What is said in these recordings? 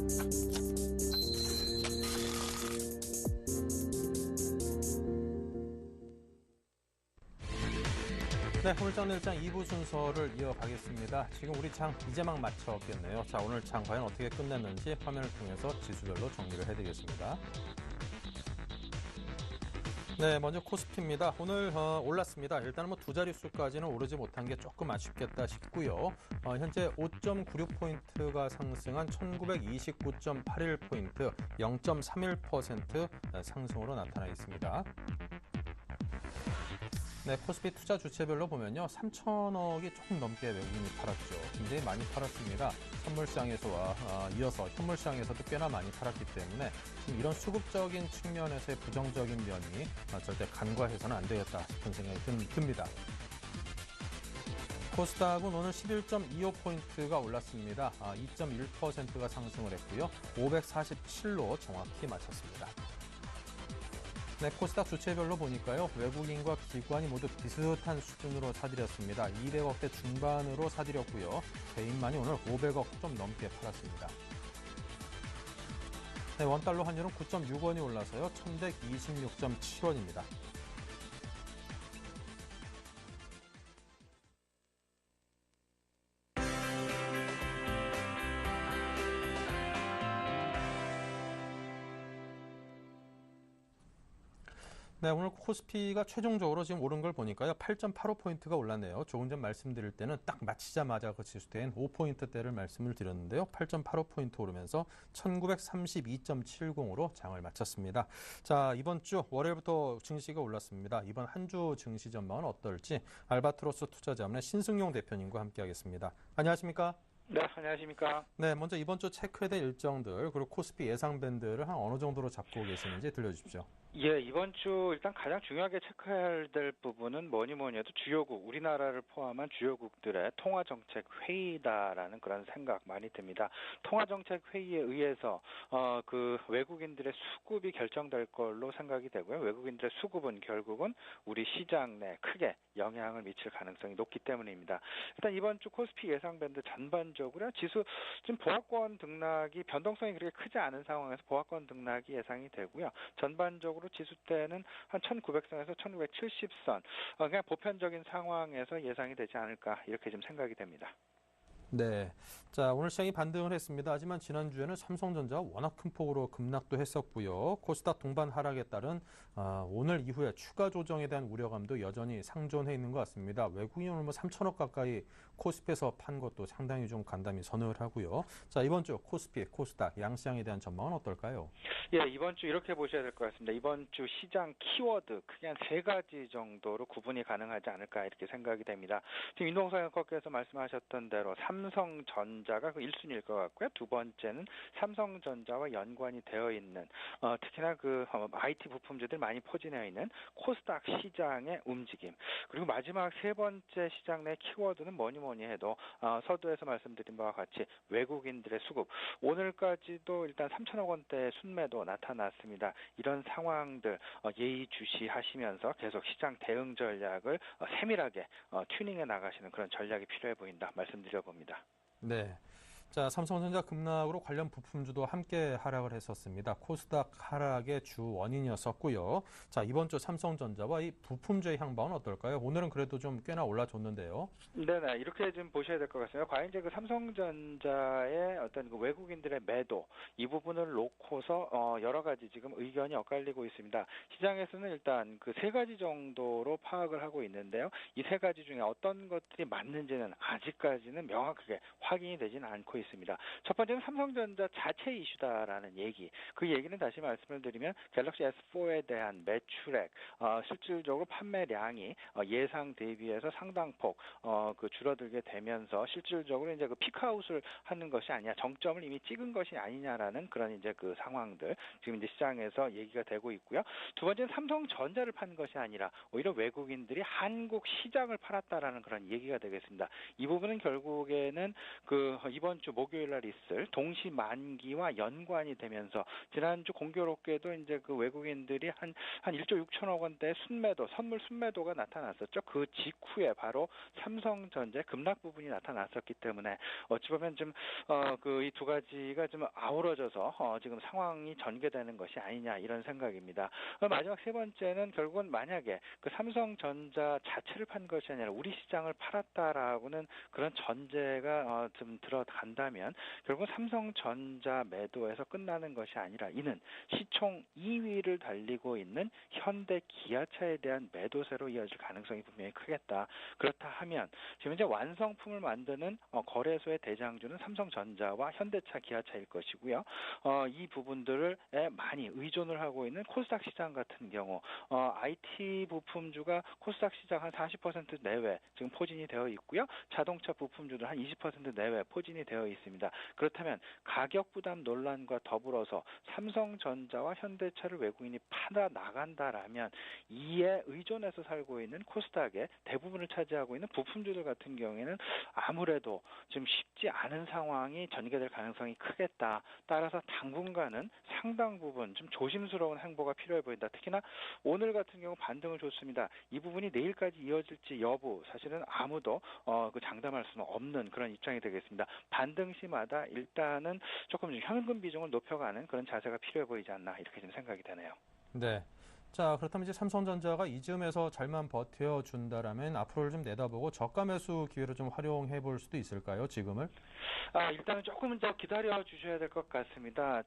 네, 오늘장 내일장 2부 순서를 이어가겠습니다. 지금 우리 장 이제 막 마쳤겠네요. 자, 오늘 장 과연 어떻게 끝냈는지 화면을 통해서 지수별로 정리를 해드리겠습니다. 네, 먼저 코스피입니다. 오늘 올랐습니다. 일단은 두 자릿수까지는 오르지 못한 게 조금 아쉽겠다 싶고요. 현재 5.96포인트가 상승한 1929.81포인트, 0.31% 상승으로 나타나 있습니다. 네, 코스피 투자 주체별로 보면요. 3천억이 조금 넘게 외국인이 팔았죠. 굉장히 많이 팔았습니다. 선물시장에서와 이어서 현물시장에서도 꽤나 많이 팔았기 때문에 지금 이런 수급적인 측면에서의 부정적인 면이 절대 간과해서는 안 되겠다 싶은 생각이 듭니다. 코스닥은 오늘 11.25포인트가 올랐습니다. 2.1%가 상승을 했고요. 547로 정확히 마쳤습니다. 네, 코스닥 주체별로 보니까요. 외국인과 기관이 모두 비슷한 수준으로 사들였습니다. 200억대 중반으로 사들였고요. 개인만이 오늘 500억 좀 넘게 팔았습니다. 네, 원달러 환율은 9.6원이 올라서요. 1126.7원입니다. 네, 오늘 코스피가 최종적으로 지금 오른 걸 보니까요. 8.85포인트가 올랐네요. 조금 전 말씀드릴 때는 딱 마치자마자 그 지수대인 5포인트대를 말씀을 드렸는데요. 8.85포인트 오르면서 1932.70으로 장을 마쳤습니다. 자, 이번 주 월요일부터 증시가 올랐습니다. 이번 한 주 증시 전망은 어떨지 알바트로스 투자자문의 신승용 대표님과 함께하겠습니다. 안녕하십니까? 네, 안녕하십니까? 네, 먼저 이번 주 체크해야 될 일정들 그리고 코스피 예상 밴드를 한 어느 정도로 잡고 계시는지 들려주십시오. 예, 이번 주 일단 가장 중요하게 체크해야 될 부분은 뭐니 해도 주요국, 우리나라를 포함한 주요국들의 통화정책 회의다라는 그런 생각 많이 듭니다. 통화정책 회의에 의해서 그 외국인들의 수급이 결정될 걸로 생각이 되고요. 외국인들의 수급은 결국은 우리 시장 내 크게 영향을 미칠 가능성이 높기 때문입니다. 일단 이번 주 코스피 예상 밴드 전반적으로 지수 지금 보합권 등락이 변동성이 그렇게 크지 않은 상황에서 보합권 등락이 예상이 되고요. 전반적으로 지수대는 한 1900선에서 1970선 그냥 보편적인 상황에서 예상이 되지 않을까 이렇게 좀 생각이 됩니다. 네. 자, 오늘 시장이 반등을 했습니다. 하지만 지난주에는 삼성전자가 워낙 큰 폭으로 급락도 했었고요. 코스닥 동반 하락에 따른 오늘 이후에 추가 조정에 대한 우려감도 여전히 상존해 있는 것 같습니다. 외국인이 오늘 3천억 가까이 코스피에서 판 것도 상당히 좀 간담이 서늘하고요. 자, 이번 주 코스피, 코스닥, 양시장에 대한 전망은 어떨까요? 예, 이번 주 이렇게 보셔야 될 것 같습니다. 이번 주 시장 키워드 크게 한 3가지 정도로 구분이 가능하지 않을까 이렇게 생각이 됩니다. 지금 윤동석 앵커께서 말씀하셨던 대로 삼성전자가 그 1순위일 것 같고요. 두 번째는 삼성전자와 연관이 되어 있는 특히나 그 IT 부품주들 많이 포진되어 있는 코스닥 시장의 움직임. 그리고 마지막 세 번째 시장 내 키워드는 뭐니 해도 서두에서 말씀드린 바와 같이 외국인들의 수급. 오늘까지도 일단 3천억 원대의 순매도 나타났습니다. 이런 상황들 예의주시하시면서 계속 시장 대응 전략을 세밀하게 튜닝해 나가시는 그런 전략이 필요해 보인다 말씀드려봅니다. 네. 자, 삼성전자 급락으로 관련 부품주도 함께 하락을 했었습니다. 코스닥 하락의 주 원인이었었고요. 자, 이번 주 삼성전자와 이 부품주의 향방은 어떨까요? 오늘은 그래도 좀 꽤나 올라줬는데요. 네네, 이렇게 좀 보셔야 될 것 같습니다. 과연 이제 그 삼성전자의 어떤 그 외국인들의 매도 이 부분을 놓고서 여러 가지 지금 의견이 엇갈리고 있습니다. 시장에서는 일단 그 3가지 정도로 파악을 하고 있는데요. 이 3가지 중에 어떤 것들이 맞는지는 아직까지는 명확하게 확인이 되지는 않고 있습니다. 첫 번째는 삼성전자 자체 이슈다라는 얘기. 그 얘기는 다시 말씀을 드리면 갤럭시 S4에 대한 매출액, 실질적으로 판매량이 예상 대비해서 상당폭 그 줄어들게 되면서 실질적으로 이제 그 피크아웃을 하는 것이 아니냐, 정점을 이미 찍은 것이 아니냐라는 그런 이제 그 상황들 지금 이제 시장에서 얘기가 되고 있고요. 두 번째는 삼성전자를 판 것이 아니라 오히려 외국인들이 한국 시장을 팔았다라는 그런 얘기가 되겠습니다. 이 부분은 결국에는 그 이번 주 목요일 날 있을 동시 만기와 연관이 되면서 지난주 공교롭게도 이제 그 외국인들이 한 1조 6천억 원대 순매도, 선물 순매도가 나타났었죠. 그 직후에 바로 삼성전자 급락 부분이 나타났었기 때문에 어찌 보면 좀 그 이 두 가지가 좀 아우러져서 지금 상황이 전개되는 것이 아니냐 이런 생각입니다. 마지막 세 번째는 결국은 만약에 그 삼성전자 자체를 판 것이 아니라 우리 시장을 팔았다라고는 그런 전제가 좀 들어간다면 결국 삼성전자 매도에서 끝나는 것이 아니라 이는 시총 2위를 달리고 있는 현대 기아차에 대한 매도세로 이어질 가능성이 분명히 크겠다. 그렇다 하면 지금 이제 완성품을 만드는 거래소의 대장주는 삼성전자와 현대차, 기아차일 것이고요. 이 부분들에 많이 의존을 하고 있는 코스닥 시장 같은 경우 IT 부품주가 코스닥 시장 한 40% 내외 지금 포진이 되어 있고요. 자동차 부품주도 한 20% 내외 포진이 되어 있습니다. 그렇다면 가격 부담 논란과 더불어서 삼성전자와 현대차를 외국인이 팔아 나간다라면 이에 의존해서 살고 있는 코스닥의 대부분을 차지하고 있는 부품주들 같은 경우에는 아무래도 좀 쉽지 않은 상황이 전개될 가능성이 크겠다. 따라서 당분간은 상당 부분 좀 조심스러운 행보가 필요해 보인다. 특히나 오늘 같은 경우 반등을 줬습니다. 이 부분이 내일까지 이어질지 여부 사실은 아무도 그 장담할 수는 없는 그런 입장이 되겠습니다. 반등 시마다 일단은 조금 현금 비중을 높여가는 그런 자세가 필요해 보이지 않나 이렇게 좀 생각이 되네요. 네. 자, 그렇다면 이제 삼성전자가 이 즈음에서 잘만 버텨준다라면 앞으로를 좀 내다보고 저가 매수 기회를 좀 활용해 볼 수도 있을까요, 지금을? 일단은 조금은 더 기다려 주셔야 될 것 같습니다.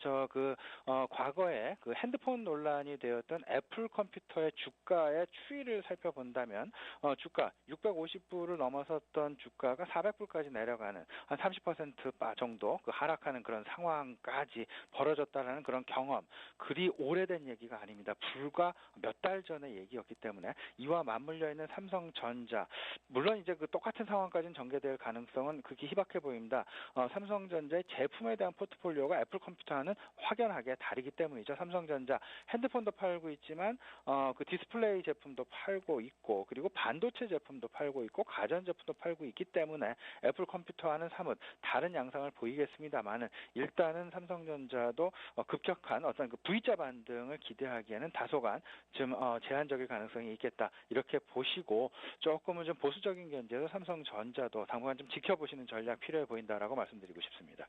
과거에 그 핸드폰 논란이 되었던 애플 컴퓨터의 주가의 추이를 살펴본다면, 주가 650불을 넘어섰던 주가가 400불까지 내려가는 한 30% 정도 그 하락하는 그런 상황까지 벌어졌다라는 그런 경험, 그리 오래된 얘기가 아닙니다. 불과 몇 달 전의 얘기였기 때문에 이와 맞물려 있는 삼성전자, 물론 이제 그 똑같은 상황까지는 전개될 가능성은 극히 희박해 보입니다. 삼성전자의 제품에 대한 포트폴리오가 애플 컴퓨터와는 확연하게 다르기 때문이죠. 삼성전자 핸드폰도 팔고 있지만 그 디스플레이 제품도 팔고 있고 그리고 반도체 제품도 팔고 있고 가전 제품도 팔고 있기 때문에 애플 컴퓨터와는 사뭇 다른 양상을 보이겠습니다만은 일단은 삼성전자도 급격한 어떤 그 V자 반등을 기대하기에는 다소간 좀 제한적일 가능성이 있겠다. 이렇게 보시고 조금은 좀 보수적인 견제로 삼성전자도 당분간 좀 지켜보시는 전략 필요해 보인다라고 말씀드리고 싶습니다.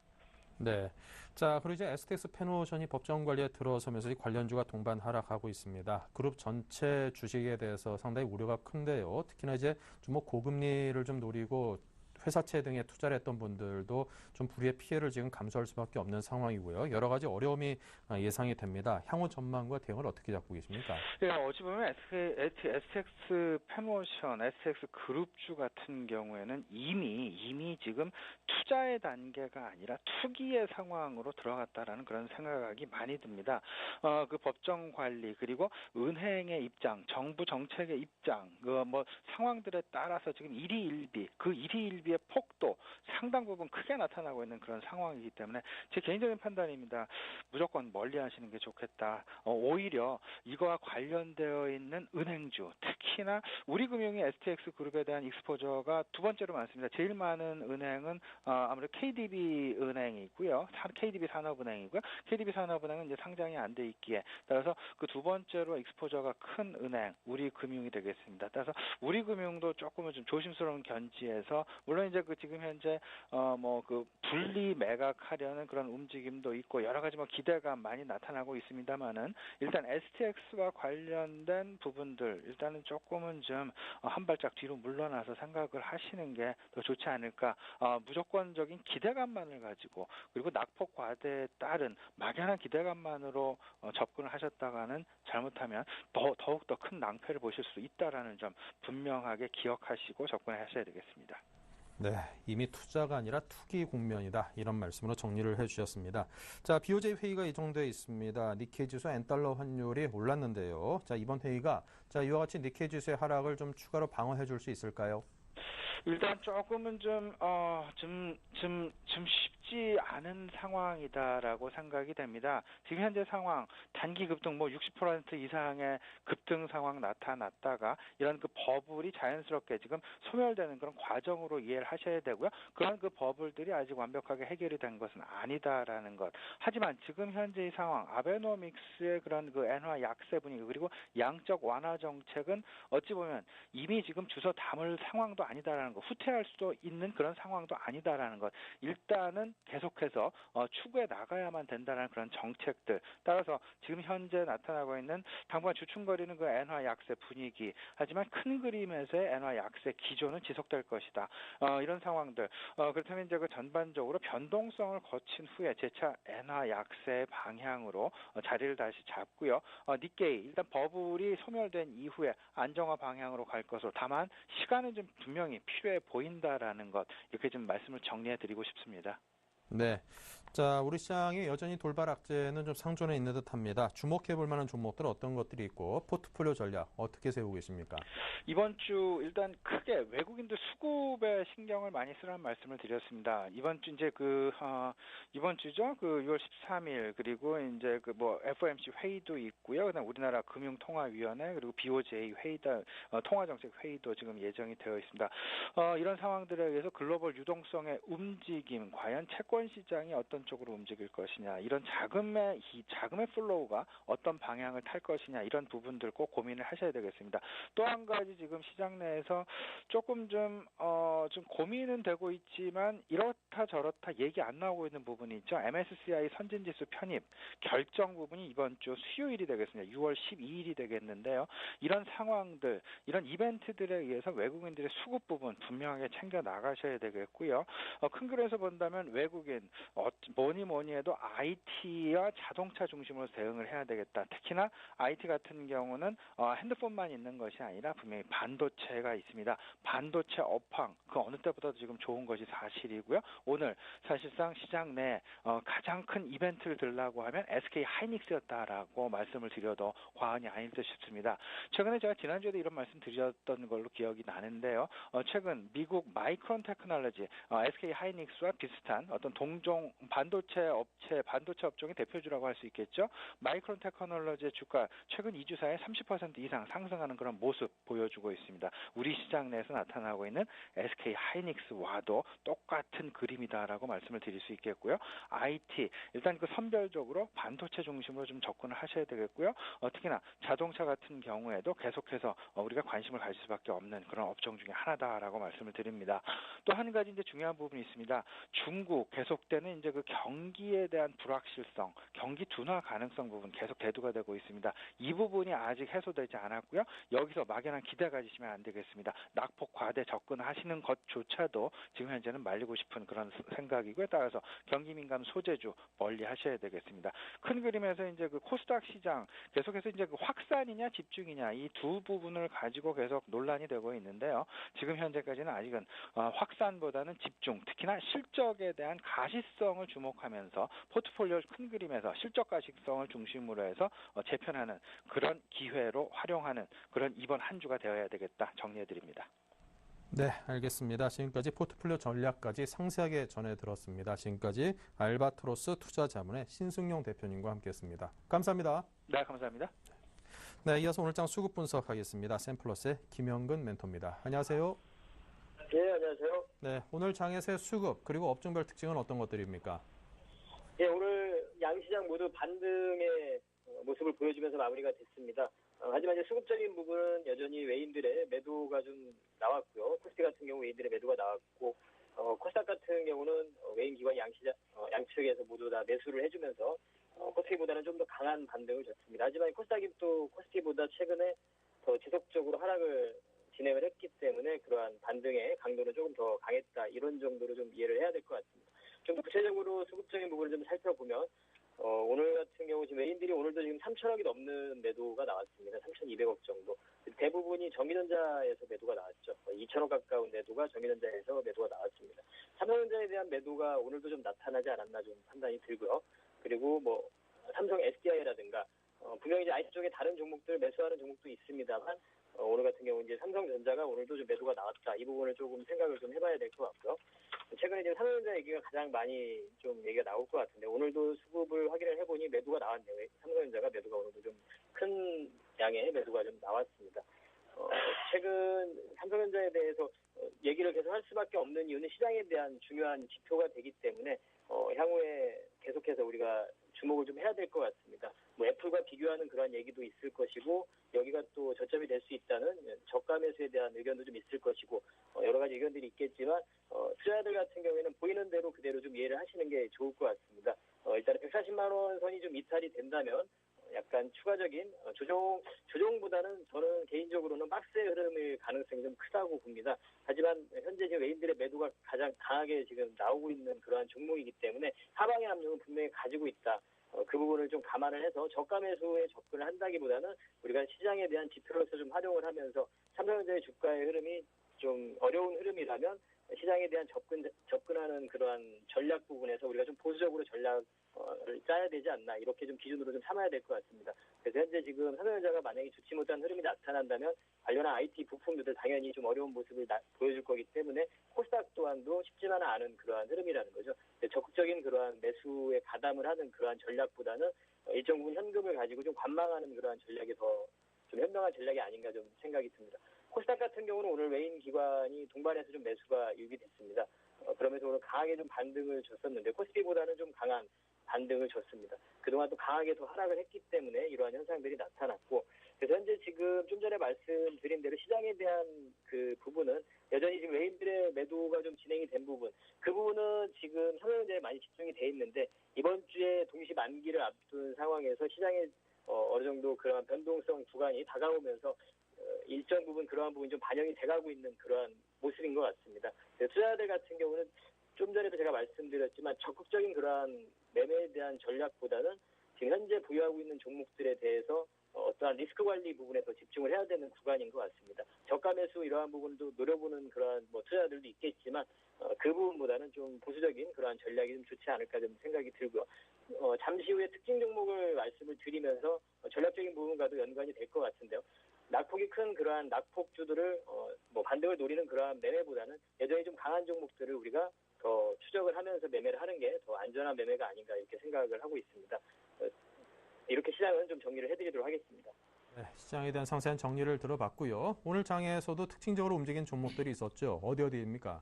네. 자, 그리고 이제 STX 패노션이 법정 관리에 들어서면서 이 관련주가 동반 하락하고 있습니다. 그룹 전체 주식에 대해서 상당히 우려가 큰데요. 특히나 이제 좀 뭐 고금리를 좀 노리고 회사채 등에 투자를 했던 분들도 좀 불이의 피해를 지금 감수할 수밖에 없는 상황이고요. 여러 가지 어려움이 예상이 됩니다. 향후 전망과 대응을 어떻게 잡고 계십니까? 네, 어찌 보면 STX 패모션, STX 그룹주 같은 경우에는 이미 지금 투자의 단계가 아니라 투기의 상황으로 들어갔다라는 그런 생각이 많이 듭니다. 그 법정 관리 그리고 은행의 입장, 정부 정책의 입장, 그 뭐 상황들에 따라서 지금 일희일비, 그 일희일비의 폭도 상당 부분 크게 나타나고 있는 그런 상황이기 때문에 제 개인적인 판단입니다. 무조건 멀리하시는 게 좋겠다. 오히려 이거와 관련되어 있는 은행주, 특히나 우리금융의 STX 그룹에 대한 익스포저가 두 번째로 많습니다. 제일 많은 은행은 아무래도 KDB 은행이 있고요. KDB 산업은행이고요. KDB 산업은행은 이제 상장이 안 돼 있기에 따라서 그 두 번째로 익스포저가 큰 은행, 우리금융이 되겠습니다. 따라서 우리금융도 조금은 좀 조심스러운 견지에서 물론 이제 그 지금 현재 그 분리 매각하려는 그런 움직임도 있고 여러 가지 뭐 기대가 많이 나타나고 있습니다만은 일단 STX와 관련된 부분들 일단은 조금은 좀 한 발짝 뒤로 물러나서 생각을 하시는 게 더 좋지 않을까. 무조건적인 기대감만을 가지고 그리고 낙폭 과대에 따른 막연한 기대감만으로 접근을 하셨다가는 잘못하면 더욱더 큰 낭패를 보실 수 있다라는 점 분명하게 기억하시고 접근하셔야 되겠습니다. 네, 이미 투자가 아니라 투기 국면이다. 이런 말씀으로 정리를 해주셨습니다. 자, BOJ 회의가 예정돼 있습니다. 니케이 지수 엔달러 환율이 올랐는데요. 자, 이번 회의가 이와 같이 니케이 지수의 하락을 좀 추가로 방어해 줄 수 있을까요? 일단 조금은 좀 쉽지 않은 상황이다라고 생각이 됩니다. 지금 현재 상황, 단기 급등 뭐 60% 이상의 급등 상황 나타났다가 이런 그 버블이 자연스럽게 지금 소멸되는 그런 과정으로 이해를 하셔야 되고요. 그런 그 버블들이 아직 완벽하게 해결이 된 것은 아니다라는 것. 하지만 지금 현재 이 상황, 아베노믹스의 그런 그 엔화 약세 분위기 그리고 양적 완화 정책은 어찌 보면 이미 지금 주워 담을 상황도 아니다라는 것, 후퇴할 수도 있는 그런 상황도 아니다라는 것. 일단은 계속해서 추구해 나가야만 된다는 그런 정책들. 따라서 지금 현재 나타나고 있는 당분간 주춤거리는 그 엔화 약세 분위기. 하지만 큰 그림에서의 엔화 약세 기조는 지속될 것이다. 이런 상황들. 그렇다면 이제 그 전반적으로 변동성을 거친 후에 재차 엔화 약세 방향으로 자리를 다시 잡고요. 니케이 일단 버블이 소멸된 이후에 안정화 방향으로 갈 것으로 다만 시간은 좀 분명히 필요해 보인다라는 것 이렇게 좀 말씀을 정리해 드리고 싶습니다. 네. 자, 우리 시장이 여전히 돌발 악재는 좀 상존해 있는 듯합니다. 주목해 볼 만한 종목들 어떤 것들이 있고 포트폴리오 전략 어떻게 세우고 계십니까? 이번 주 일단 크게 외국인들 수급에 신경을 많이 쓰라는 말씀을 드렸습니다. 이번 주 이제 이번 주죠. 그 6월 13일 그리고 이제 그 뭐 FOMC 회의도 있고요. 그다음 우리나라 금융통화위원회 그리고 BOJ 회의다 통화정책 회의도 지금 예정이 되어 있습니다. 이런 상황들에 의해서 글로벌 유동성의 움직임 과연 채권 시장이 어떤 쪽으로 움직일 것이냐 이런 자금의 플로우가 어떤 방향을 탈 것이냐 이런 부분들 꼭 고민을 하셔야 되겠습니다. 또 한 가지 지금 시장 내에서 조금 좀 고민은 되고 있지만 이렇다 저렇다 얘기 안 나오고 있는 부분이 있죠. MSCI 선진지수 편입 결정 부분이 이번 주 수요일이 되겠습니다. 6월 12일이 되겠는데요. 이런 상황들, 이런 이벤트들에 의해서 외국인들의 수급 부분 분명하게 챙겨 나가셔야 되겠고요. 큰 그림에서 본다면 외국인 뭐니 해도 IT와 자동차 중심으로 대응을 해야 되겠다. 특히나 IT 같은 경우는 핸드폰만 있는 것이 아니라 분명히 반도체가 있습니다. 반도체 업황 그 어느 때보다도 지금 좋은 것이 사실이고요. 오늘 사실상 시장 내 가장 큰 이벤트를 들라고 하면 SK 하이닉스였다라고 말씀을 드려도 과언이 아닐 듯 싶습니다. 최근에 제가 지난주에도 이런 말씀 드렸던 걸로 기억이 나는데요. 최근 미국 마이크론 테크놀로지 SK 하이닉스와 비슷한 어떤 동종 반도체 업종의 대표주라고 할 수 있겠죠. 마이크론 테크놀로지의 주가 최근 2주 사이에 30% 이상 상승하는 그런 모습 보여주고 있습니다. 우리 시장 내에서 나타나고 있는 SK 하이닉스와도 똑같은 그림이다라고 말씀을 드릴 수 있겠고요. IT 일단 그 선별적으로 반도체 중심으로 좀 접근을 하셔야 되겠고요. 특히나 자동차 같은 경우에도 계속해서 우리가 관심을 가질 수밖에 없는 그런 업종 중에 하나다라고 말씀을 드립니다. 또 한 가지 이제 중요한 부분이 있습니다. 중국 계속되는 이제 그 경기에 대한 불확실성, 경기 둔화 가능성 부분 계속 대두가 되고 있습니다. 이 부분이 아직 해소되지 않았고요. 여기서 막연한 기대 가지시면 안 되겠습니다. 낙폭 과대 접근하시는 것조차도 지금 현재는 말리고 싶은 그런 생각이고요. 따라서 경기 민감 소재주 멀리 하셔야 되겠습니다. 큰 그림에서 이제 그 코스닥 시장 계속해서 이제 그 확산이냐 집중이냐 이 두 부분을 가지고 계속 논란이 되고 있는데요. 지금 현재까지는 아직은 확산보다는 집중, 특히나 실적에 대한 가시성을 주목하면서 포트폴리오 큰 그림에서 실적 가시성을 중심으로 해서 재편하는 그런 기회로 활용하는 그런 이번 한 주가 되어야 되겠다 정리해 드립니다. 네, 알겠습니다. 지금까지 포트폴리오 전략까지 상세하게 전해 들었습니다. 지금까지 알바트로스 투자자문의 신승용 대표님과 함께했습니다. 감사합니다. 네, 감사합니다. 네, 이어서 오늘 장 수급 분석하겠습니다. 샘플러스의 김영근 멘토입니다. 안녕하세요. 네, 안녕하세요. 네, 오늘 장의 새 수급 그리고 업종별 특징은 어떤 것들입니까? 예, 오늘 양시장 모두 반등의 모습을 보여주면서 마무리가 됐습니다. 하지만 이제 수급적인 부분은 여전히 외인들의 매도가 좀 나왔고요. 코스피 같은 경우 외인들의 매도가 나왔고, 코스닥 같은 경우는 외인 기관 양시장 양측에서 모두 다 매수를 해주면서 코스피보다는 좀 더 강한 반등을 줬습니다. 하지만 코스닥이 또 코스피보다 최근에 더 지속적으로 하락을 진행을 했기 때문에 그러한 반등의 강도는 조금 더 강했다 이런 정도로 좀 이해를 해야 될 것 같습니다. 좀 더 구체적으로 수급적인 부분을 좀 살펴보면 오늘 같은 경우 지금 외인들이 오늘도 지금 3천억이 넘는 매도가 나왔습니다. 3,200억 정도. 대부분이 정의전자에서 매도가 나왔죠. 2천억 가까운 매도가 정의전자에서 매도가 나왔습니다. 삼성전자에 대한 매도가 오늘도 좀 나타나지 않았나 좀 판단이 들고요. 그리고 뭐 삼성 SDI라든가 분명히 이제 IT 쪽에 다른 종목들 매수하는 종목도 있습니다만 오늘 같은 경우 이제 삼성전자가 오늘도 좀 매도가 나왔다. 이 부분을 조금 생각을 좀 해봐야 될 것 같고요. 최근에 지금 삼성전자 얘기가 가장 많이 좀 얘기가 나올 것 같은데 오늘도 수급을 확인을 해보니 매도가 나왔네요. 삼성전자가 매도가 오늘도 좀 큰 양의 매도가 좀 나왔습니다. 최근 삼성전자에 대해서 얘기를 계속 할 수밖에 없는 이유는 시장에 대한 중요한 지표가 되기 때문에 향후에 계속해서 우리가 주목을 좀 해야 될 것 같습니다. 뭐 애플과 비교하는 그런 얘기도 있을 것이고 여기가 또 저점이 될 수 있다는 저가 매수에 대한 의견도 좀 있을 것이고 여러 가지 의견들이 있겠지만 투자자들 같은 경우에는 보이는 대로 그대로 좀 이해를 하시는 게 좋을 것 같습니다. 일단 140만 원 선이 좀 이탈이 된다면 약간 추가적인 조정보다는 저는 개인적으로는 박스의 흐름일 가능성이 좀 크다고 봅니다. 하지만 현재 지금 외인들의 매도가 가장 강하게 지금 나오고 있는 그러한 종목이기 때문에 하방의 압력은 분명히 가지고 있다. 그 부분을 좀 감안을 해서 저가 매수에 접근을 한다기보다는 우리가 시장에 대한 지표로서 좀 활용을 하면서 삼성전자의 주가의 흐름이 좀 어려운 흐름이라면 시장에 대한 접근하는 그러한 전략 부분에서 우리가 좀 보수적으로 전략을 짜야 되지 않나 이렇게 좀 기준으로 좀 삼아야 될 것 같습니다. 그래서 현재 지금 삼성전자가 만약에 좋지 못한 흐름이 나타난다면 관련한 IT 부품들도 당연히 좀 어려운 모습을 보여줄 거기 때문에 코스닥 또한도 쉽지만은 않은 그러한 흐름이라는 거죠. 적극적인 그러한 매수에 가담을 하는 그러한 전략보다는 일정 부분 현금을 가지고 좀 관망하는 그러한 전략이 더 좀 현명한 전략이 아닌가 좀 생각이 듭니다. 코스닥 같은 경우는 오늘 외인 기관이 동반해서 좀 매수가 유입됐습니다. 그러면서 오늘 강하게 좀 반등을 줬었는데 코스피보다는 좀 강한 반등을 줬습니다. 그동안 또 강하게 더 하락을 했기 때문에 이러한 현상들이 나타났고 그래서 현재 지금 좀 전에 말씀드린 대로 시장에 대한 그 부분은 여전히 지금 외인들의 매도가 좀 진행이 된 부분 그 부분은 지금 삼성전자에 많이 집중이 돼 있는데 이번 주에 동시 만기를 앞둔 상황에서 시장에 어느 정도 그러한 변동성 구간이 다가오면서 일정 부분 그러한 부분이 좀 반영이 돼가고 있는 그러한 모습인 것 같습니다. 투자자들 같은 경우는 좀 전에도 제가 말씀드렸지만 적극적인 그러한 매매에 대한 전략보다는 지금 현재 보유하고 있는 종목들에 대해서 어떠한 리스크 관리 부분에 더 집중을 해야 되는 구간인 것 같습니다. 저가 매수 이러한 부분도 노려보는 그러한 투자자들도 있겠지만 그 부분보다는 좀 보수적인 그러한 전략이 좀 좋지 않을까 좀 생각이 들고요. 잠시 후에 특징 종목을 말씀을 드리면서 전략적인 부분과도 연관이 될 것 같은데요. 낙폭이 큰 그러한 낙폭주들을 반등을 노리는 그러한 매매보다는 여전히 좀 강한 종목들을 우리가 더 추적을 하면서 매매를 하는 게 더 안전한 매매가 아닌가 이렇게 생각을 하고 있습니다. 이렇게 시장은 좀 정리를 해드리도록 하겠습니다. 네, 시장에 대한 상세한 정리를 들어봤고요. 오늘 장에서도 특징적으로 움직인 종목들이 있었죠. 어디입니까?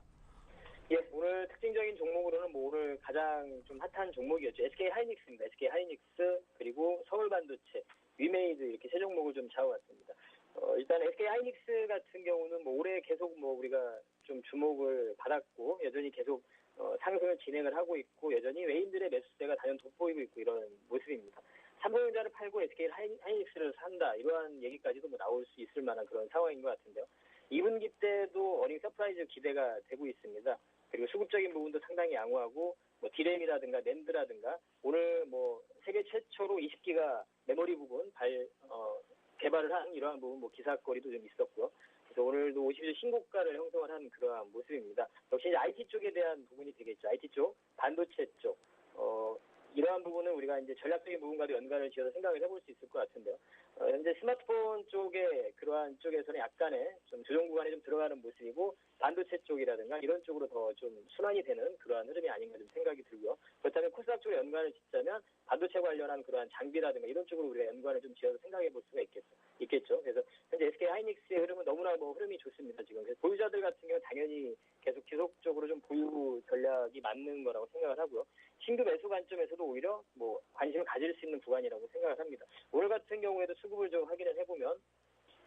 예, 오늘 특징적인 종목으로는 오늘 가장 좀 핫한 종목이었죠. SK하이닉스입니다. SK하이닉스 그리고 서울반도체, 위메이드 이렇게 세 종목을 좀 잡아왔습니다. 일단 SK하이닉스 같은 경우는 올해 계속 우리가 좀 주목을 받았고 여전히 계속 상승을 진행을 하고 있고 여전히 외인들의 매수세가 단연 돋보이고 있고 이런 모습입니다. 삼성전자를 팔고 SK하이닉스를 산다 이러한 얘기까지도 나올 수 있을 만한 그런 상황인 것 같은데요. 2분기 때도 어닝 서프라이즈 기대가 되고 있습니다. 그리고 수급적인 부분도 상당히 양호하고 디램이라든가 낸드라든가 오늘 세계 최초로 20기가 메모리 부분 개발을 한 이러한 부분 기사거리도 좀 있었고요. 그래서 오늘도 50일 신고가를 형성을 한 그러한 모습입니다. 역시 이제 IT 쪽에 대한 부분이 되겠죠. IT 쪽, 반도체 쪽, 이러한 부분은 우리가 이제 전략적인 부분과도 연관을 지어서 생각을 해볼 수 있을 것 같은데요. 현재 스마트폰 쪽에 그러한 쪽에서는 약간의 좀 조정 구간에 좀 들어가는 모습이고 반도체 쪽이라든가 이런 쪽으로 더 좀 순환이 되는 그러한 흐름이 아닌가 좀 생각이 들고요. 그렇다면 코스닥 쪽에 연관을 짓자면 반도체 관련한 그러한 장비라든가 이런 쪽으로 우리가 연관을 좀 지어서 생각해 볼 수가 있겠죠. 그래서 현재 SK하이닉스의 흐름은 너무나 흐름이 좋습니다. 지금 그래서 보유자들 같은 경우는 당연히 계속 지속적으로 좀 보유 전략이 맞는 거라고 생각을 하고요. 신규 매수 관점에서도 오히려 관심을 가질 수 있는 구간이라고 생각을 합니다. 오늘 같은 경우에도 수급을 좀 확인을 해보면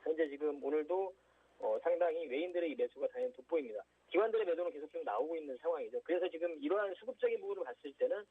현재 지금 오늘도 상당히 외인들의 이 매수가 당연히 돋보입니다. 기관들의 매도는 계속 좀 나오고 있는 상황이죠. 그래서 지금 이러한 수급적인 부분을 봤을 때는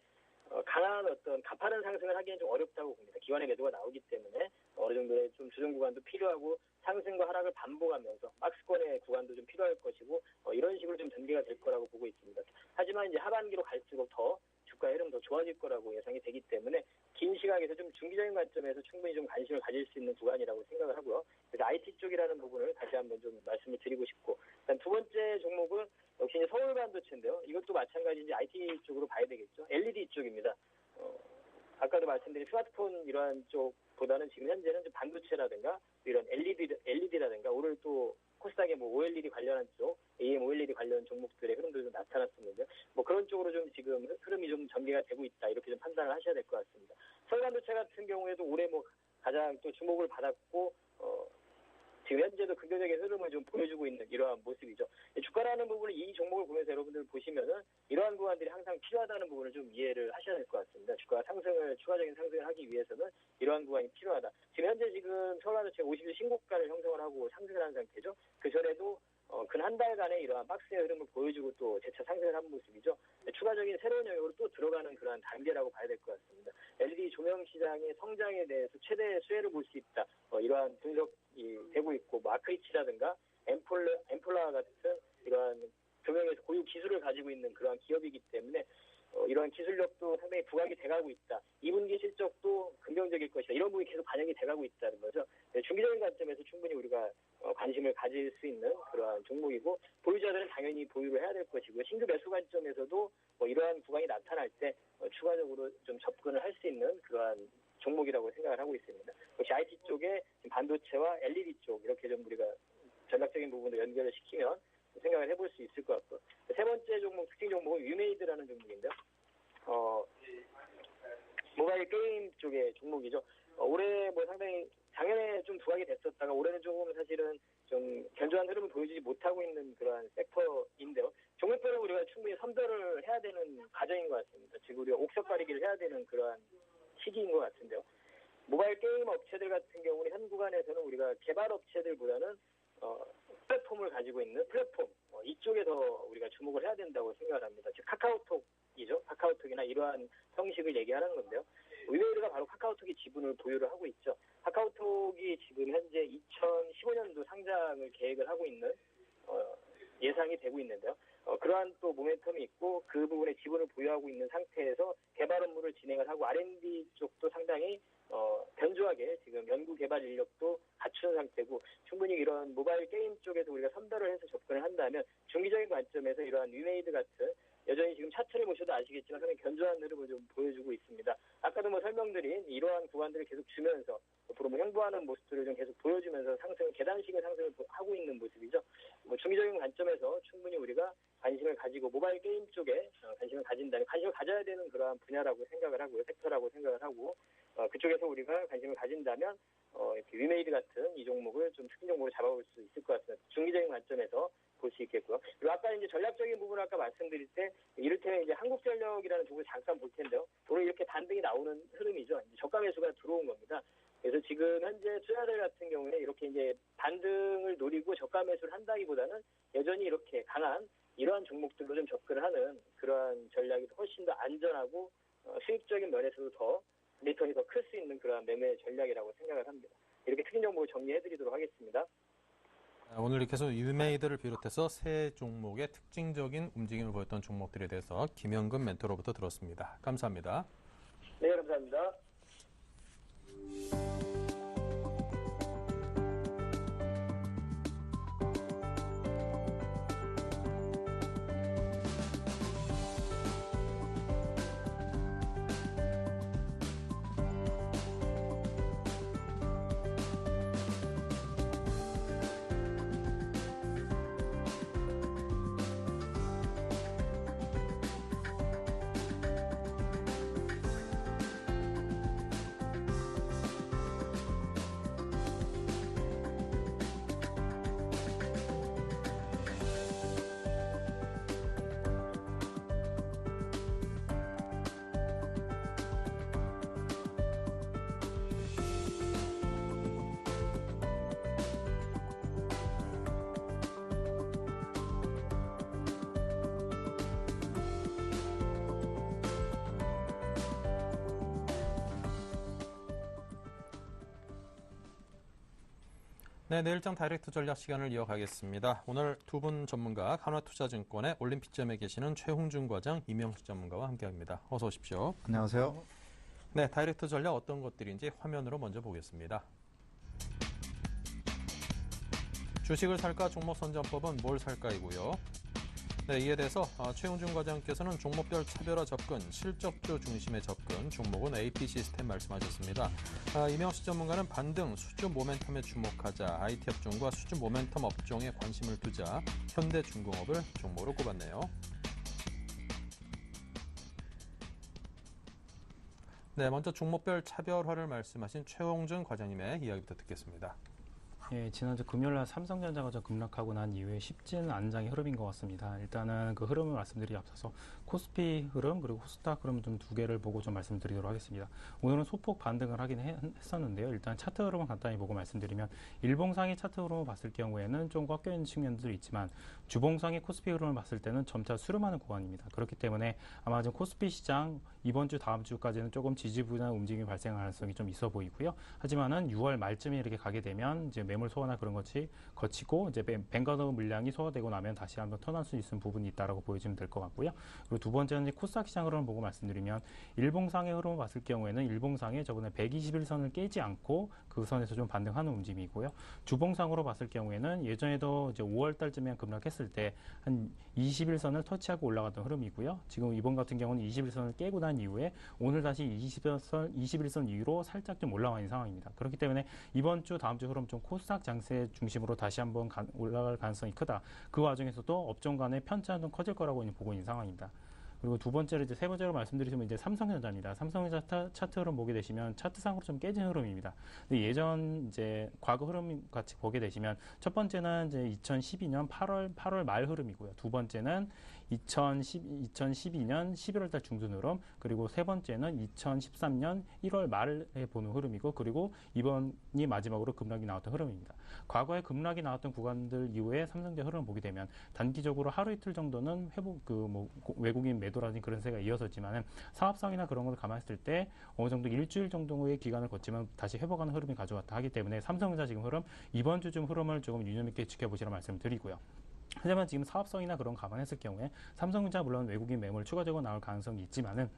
강한 어떤 가파른 상승을 하기엔 좀 어렵다고 봅니다. 기관의 매도가 나오기 때문에 어느 정도의 좀 조정 구간도 필요하고 상승과 하락을 반복하면서 박스권의 구간도 좀 필요할 것이고 이런 식으로 좀 전개가 될 거라고 보고 있습니다. 하지만 이제 하반기로 갈수록 더 주가의 흐름 더 좋아질 거라고 예상이 되기 때문에 긴 시각에서 좀 중기적인 관점에서 충분히 좀 관심을 가질 수 있는 구간이라고 생각을 하고요. 그래서 IT 쪽이라는 부분을 다시 한번 좀 말씀을 드리고 싶고, 일단 두 번째 종목은 역시 이제 서울반도체인데요. 이것도 마찬가지 이제 IT 쪽으로 봐야 되겠죠. LED 쪽입니다. 아까도 말씀드린 스마트폰 이러한 쪽보다는 지금 현재는 좀 반도체라든가 이런 LED라든가 오늘 또 코스닥에 뭐 OLED 관련한 쪽, AM OLED 관련 종목들의 흐름도 좀 나타났습니다. 뭐 그런 쪽으로 좀 지금 흐름이 좀 전개가 되고 있다 이렇게 좀 판단을 하셔야 될 것 같습니다. 서울반도체 같은 경우에도 올해 뭐 가장 또 주목을 받았고 지금 현재도 긍정적인 흐름을 좀 보여주고 있는 이러한 모습이죠. 주가라는 부분을 이 종목을 보면서 여러분들 보시면은 이러한 구간들이 항상 필요하다는 부분을 좀 이해를 하셔야 될 것 같습니다. 주가 상승을 추가적인 상승을 하기 위해서는 이러한 구간이 필요하다. 지금 현재 지금 서울반도체 50일 신고가를 형성을 하고 상승을 한 상태죠. 그 전에도 근 한 달간의 이러한 박스의 흐름을 보여주고 또 재차 상승을 한 모습이죠. 추가적인 새로운 영역으로 또 들어가는 그러한 단계라고 봐야 될 것 같습니다. LED 조명 시장의 성장에 대해서 최대 수혜를 볼 수 있다. 이러한 분석이 되고 있고, 뭐 아크리치라든가 엠폴라 같은 이러한 조명에서 고유 기술을 가지고 있는 그러한 기업이기 때문에 이러한 기술력도 상당히 부각이 돼가고 있다. 2분기 실적도 긍정적일 것이다. 이런 부분이 계속 반영이 돼가고 있다는 거죠. 중기적인 관점에서 충분히 우리가 관심을 가질 수 있는 그러한 종목이고, 보유자들은 당연히 보유를 해야 될 것이고, 신규 매수 관점에서도 이러한 구간이 나타날 때 추가적으로 좀 접근을 할 수 있는 그러한 종목이라고 생각을 하고 있습니다. 역시 IT 쪽에 반도체와 LED 쪽 이렇게 좀 우리가 전략적인 부분도 연결을 시키면 생각을 해볼 수 있을 것 같고, 세 번째 종목, 특징 종목은 유메이드라는 종목인데요. 모바일 게임 쪽의 종목이죠. 올해 뭐 상당히 작년에 좀 부각이 됐었다가 올해는 조금 사실은 좀 견조한 흐름을 보여주지 못하고 있는 그러한 섹터인데요. 종목별로 우리가 충분히 선별을 해야 되는 과정인 것 같습니다. 지금 우리가 옥석 가리기를 해야 되는 그러한 시기인 것 같은데요. 모바일 게임 업체들 같은 경우는 현 구간에서는 우리가 개발 업체들보다는 플랫폼을 가지고 있는 플랫폼 이쪽에 더 우리가 주목을 해야 된다고 생각을 합니다. 즉 카카오톡이죠. 카카오톡이나 이러한 형식을 얘기하는 건데요. 위메이드가 바로 카카오톡이 지분을 보유를 하고 있죠. 카카오톡이 지금 현재 2015년도 상장을 계획을 하고 있는 예상이 되고 있는데요. 그러한 또 모멘텀이 있고 그 부분에 지분을 보유하고 있는 상태에서 개발 업무를 진행을 하고 R&D 쪽도 상당히 견조하게 지금 연구 개발 인력도 갖춘 상태고, 충분히 이런 모바일 게임 쪽에서 우리가 선별을 해서 접근을 한다면 중기적인 관점에서 이러한 유메이드 같은 여전히 지금 차트를 보셔도 아시겠지만 상당히 견조한 흐름을 좀 보여주고 있습니다. 아까도 뭐 설명드린 이러한 구간들을 계속 주면서 앞으로 뭐 행보하는 모습들을 좀 계속 보여주면서 계단식의 상승을 하고 있는 모습이죠. 뭐 중기적인 관점에서 충분히 우리가 관심을 가지고 모바일 게임 쪽에 관심을 가진다면 관심을 가져야 되는 그러한 분야라고 생각을 하고요. 섹터라고 생각을 하고 그쪽에서 우리가 관심을 가진다면 이렇게 위메이드 같은 이 종목을 좀 특징 종목으로 잡아볼 수 있을 것 같습니다. 중기적인 관점에서 볼 수 있겠고요. 그리고 아까 이제 전략적인 부분을 아까 말씀드릴 때 이를테면 이제 한국전력이라는 종목을 잠깐 볼 텐데요. 도로 이렇게 반등이 나오는 흐름이죠. 이제 저가 매수가 들어온 겁니다. 그래서 지금 현재 투자들 같은 경우에 이렇게 이제 반등을 노리고 저가 매수를 한다기보다는 여전히 이렇게 강한 이러한 종목들로 좀 접근을 하는 그러한 전략이 훨씬 더 안전하고 수익적인 면에서도 더 리턴이 더 클 수 있는 그러한 매매 전략이라고 생각을 합니다. 이렇게 특징 정보를 정리해드리도록 하겠습니다. 오늘 이렇게 해서 유메이드를 비롯해서 세 종목의 특징적인 움직임을 보였던 종목들에 대해서 김영근 멘토로부터 들었습니다. 감사합니다. 네, 감사합니다. 네, 내일장 다이렉트 전략 시간을 이어가겠습니다. 오늘 두 분 전문가, 한화투자증권의 올림픽점에 계시는 최홍준 과장, 이명수 전문가와 함께합니다. 어서 오십시오. 안녕하세요. 네, 다이렉트 전략 어떤 것들인지 화면으로 먼저 보겠습니다. 주식을 살까 종목 선점법은 뭘 살까이고요. 네, 이에 대해서 최용준 과장께서는 종목별 차별화 접근, 실적조 중심의 접근, 종목은 AP 시스템 말씀하셨습니다. 이명식 전문가는 반등, 수주 모멘텀에 주목하자, IT 업종과 수주 모멘텀 업종에 관심을 두자, 현대중공업을 종목으로 꼽았네요. 네, 먼저 종목별 차별화를 말씀하신 최용준 과장님의 이야기부터 듣겠습니다. 예, 지난주 금요일날 삼성전자가 좀 급락하고 난 이후에 쉽지는 않은 흐름인 것 같습니다. 일단은 그 흐름을 말씀드리기 앞서서 코스피 흐름 그리고 코스닥 흐름 좀 두 개를 보고 좀 말씀드리도록 하겠습니다. 오늘은 소폭 반등을 하긴 했었는데요. 일단 차트 흐름을 간단히 보고 말씀드리면 일봉상의 차트 흐름을 봤을 경우에는 좀 꺾여 있는 측면들이 있지만 주봉상의 코스피 흐름을 봤을 때는 점차 수렴하는 구간입니다. 그렇기 때문에 아마 좀 코스피 시장 이번 주 다음 주까지는 조금 지지부진한 움직임이 발생할 가능성이 좀 있어 보이고요. 하지만은 6월 말쯤에 이렇게 가게 되면 이제 매물 소화나 그런 것이 거치고 이제 뱅가드 물량이 소화되고 나면 다시 한번 턴할 수 있는 부분이 있다라고 보여주면 될 것 같고요. 그리고 두 번째는 이제 코스닥 시장 흐름을 보고 말씀드리면 일봉상의 흐름을 봤을 경우에는 일봉상에 저번에 121선을 깨지 않고 그 선에서 좀 반등하는 움직임이고요. 주봉상으로 봤을 경우에는 예전에도 이제 5월 달쯤에 급락했을 때 한 21선을 터치하고 올라갔던 흐름이고요. 지금 이번 같은 경우는 21선을 깨고 난 이후에 오늘 다시 21선 이후로 살짝 좀 올라와 있는 상황입니다. 그렇기 때문에 이번 주 다음 주 흐름 좀 코스닥 장세 중심으로 다시 한번 올라갈 가능성이 크다. 그 와중에서도 업종 간의 편차는 좀 커질 거라고 보고 있는 상황입니다. 그리고 두 번째로 이제 세 번째로 말씀드리면 이제 삼성전자입니다. 삼성전자 차트 흐름 보게 되시면 차트상으로 좀 깨진 흐름입니다. 근데 예전 이제 과거 흐름 같이 보게 되시면 첫 번째는 이제 2012년 8월 말 흐름이고요. 두 번째는 2012년 11월 달 중순 흐름, 그리고 세 번째는 2013년 1월 말에 보는 흐름이고, 그리고 이번이 마지막으로 급락이 나왔던 흐름입니다. 과거에 급락이 나왔던 구간들 이후에 삼성전자 흐름을 보게 되면 단기적으로 하루 이틀 정도는 회복 외국인 매도라든지 그런 세가 이어졌지만은 사업성이나 그런 걸 감안했을 때 어느 정도 일주일 정도의 기간을 거치면 다시 회복하는 흐름이 가져왔다 하기 때문에 삼성전자 지금 흐름 이번 주쯤 흐름을 조금 유념 있게 지켜보시라 말씀을 드리고요. 하지만 지금 사업성이나 그런 감안했을 경우에 삼성전자 물론 외국인 매물 추가적으로 나올 가능성이 있지만은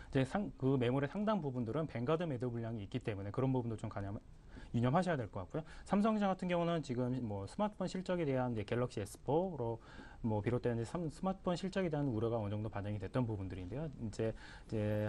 이제 그 매물의 상당 부분들은 뱅가드 매도 물량이 있기 때문에 그런 부분도 좀 유념하셔야 될 것 같고요. 삼성전자 같은 경우는 지금 뭐 스마트폰 실적에 대한 이제 갤럭시 S4로 비롯된 스마트폰 실적에 대한 우려가 어느 정도 반영이 됐던 부분들인데요. 이제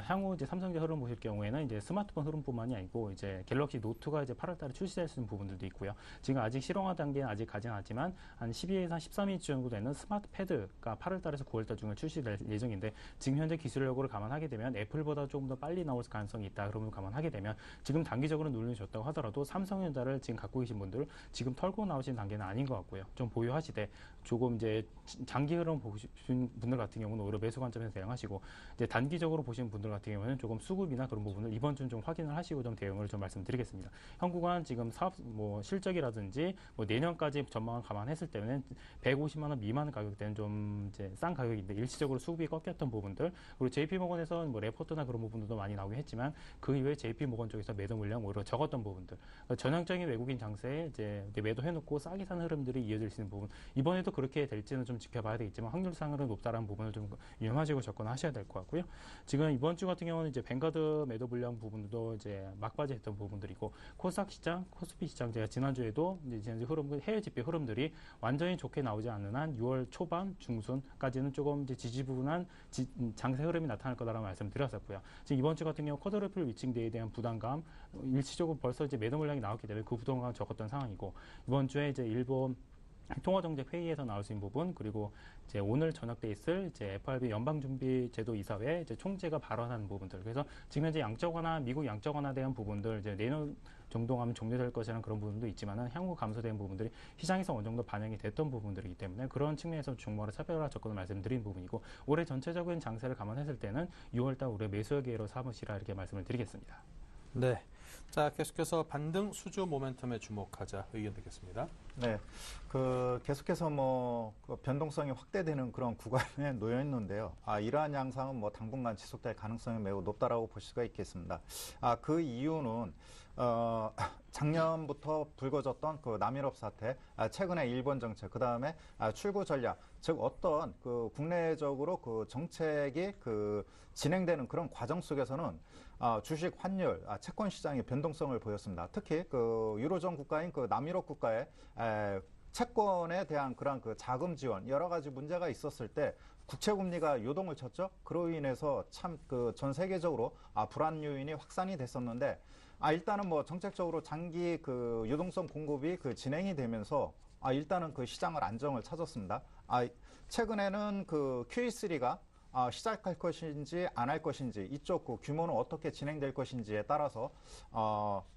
향후 이제 삼성전자 흐름 보실 경우에는 이제 스마트폰 흐름뿐만이 아니고 이제 갤럭시 노트가 이제 8월달에 출시될 수 있는 부분들도 있고요. 지금 아직 실용화 단계는 아직 가진 않지만 한 12에서 13인치 정도 되는 스마트 패드가 8월달에서 9월달 중에 출시될 예정인데 지금 현재 기술 여부를 감안하게 되면 애플보다 조금 더 빨리 나올 가능성이 있다. 그러면 감안하게 되면 지금 단기적으로 눌림이 줬다고 하더라도 삼성전자를 지금 갖고 계신 분들 지금 털고 나오신 단계는 아닌 것 같고요. 좀 보유하시되 조금 이제 장기 흐름 보신 분들 같은 경우는 오히려 매수 관점에서 대응하시고 이제 단기적으로 보시는 분들 같은 경우는 조금 수급이나 그런 부분을 이번 주는 좀 확인을 하시고 좀 대응을 좀 말씀드리겠습니다. 현구간 지금 사업 실적이라든지 내년까지 전망을 감안했을 때는 150만 원 미만 가격대는 좀 이제 싼 가격인데 일시적으로 수급이 꺾였던 부분들, 그리고 JP모건에서 레포트나 그런 부분들도 많이 나오긴 했지만 그 이외에 JP모건 쪽에서 매도 물량 오히려 적었던 부분들, 전형적인 외국인 장세에 이제 매도해놓고 싸게 사는 흐름들이 이어질 수 있는 부분, 이번에도 그렇게 될지는 좀 지켜봐야 되겠지만 확률상으로는 높다라는 부분을 좀 유념하시고 접근하셔야 될 것 같고요. 지금 이번 주 같은 경우는 이제 뱅가드 매도 물량 부분도 이제 막바지했던 부분들이고, 코스닥 시장, 코스피 시장 제가 지난주에도 이제 지난주 흐름, 해외 지표 흐름들이 완전히 좋게 나오지 않는 한 6월 초반 중순까지는 조금 이제 지지부분한 장세 흐름이 나타날 거다라는 말씀드렸었고요. 지금 이번 주 같은 경우 쿼드러플 위칭데이에 대한 부담감, 일시적으로 벌써 이제 매도 물량이 나왔기 때문에 그 부담감을 적었던 상황이고, 이번 주에 이제 일본 통화정책 회의에서 나올 수 있는 부분, 그리고 이제 오늘 저녁 때 있을 이제 FRB 연방준비제도 이사회 이제 총재가 발언하는 부분들, 그래서 지금 현재 양적 완화, 미국 양적 완화에 대한 부분들 이제 내년 정도 가면 종료될 것이라는 그런 부분도 있지만은 향후 감소된 부분들이 시장에서 어느 정도 반영이 됐던 부분들이기 때문에 그런 측면에서 중모로 차별화 접근을 말씀드린 부분이고, 올해 전체적인 장세를 감안했을 때는 6월달 올해 매수의 기회로 삼으시라 이렇게 말씀을 드리겠습니다. 네. 자, 계속해서 반등 수주 모멘텀에 주목하자 의견 듣겠습니다. 네. 계속해서 그 변동성이 확대되는 그런 구간에 놓여 있는데요. 이러한 양상은 당분간 지속될 가능성이 매우 높다라고 볼 수가 있겠습니다. 그 이유는, 작년부터 불거졌던 그 남유럽 사태, 최근에 일본 정책, 그 다음에 출구 전략, 즉 어떤 그 국내적으로 그 정책이 진행되는 그런 과정 속에서는 주식 환율, 채권 시장의 변동성을 보였습니다. 특히 그 유로존 국가인 그 남유럽 국가의 채권에 대한 그런 그 자금 지원 여러 가지 문제가 있었을 때 국채 금리가 요동을 쳤죠. 그로 인해서 참 그 전 세계적으로 불안 요인이 확산이 됐었는데 일단은 뭐 정책적으로 장기 그 유동성 공급이 그 진행이 되면서 일단은 그 시장을 안정을 찾았습니다. 최근에는 그 QE3가 시작할 것인지 안 할 것인지 이쪽 그 규모는 어떻게 진행될 것인지에 따라서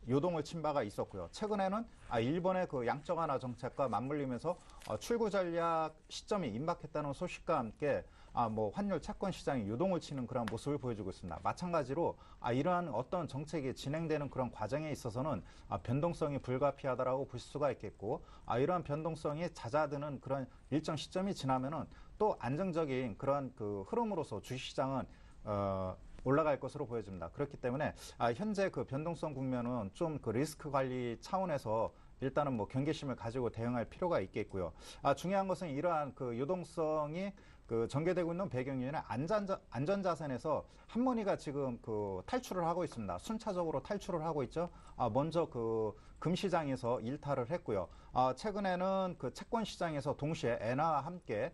요동을 친 바가 있었고요. 최근에는 일본의 그 양적 완화 정책과 맞물리면서 출구 전략 시점이 임박했다는 소식과 함께 뭐 환율 채권 시장이 요동을 치는 그런 모습을 보여주고 있습니다. 마찬가지로 이러한 어떤 정책이 진행되는 그런 과정에 있어서는 변동성이 불가피하다라고 볼 수가 있겠고 이러한 변동성이 잦아드는 그런 일정 시점이 지나면은 또 안정적인 그런 그 흐름으로서 주식시장은 올라갈 것으로 보여집니다. 그렇기 때문에 현재 그 변동성 국면은 좀 그 리스크 관리 차원에서 일단은 뭐 경계심을 가지고 대응할 필요가 있겠고요. 중요한 것은 이러한 그 유동성이 그 전개되고 있는 배경에는 안전자산에서 한머니가 지금 그 탈출을 하고 있습니다. 순차적으로 탈출을 하고 있죠. 먼저 그 금시장에서 일탈을 했고요. 최근에는 그 채권 시장에서 동시에 엔화와 함께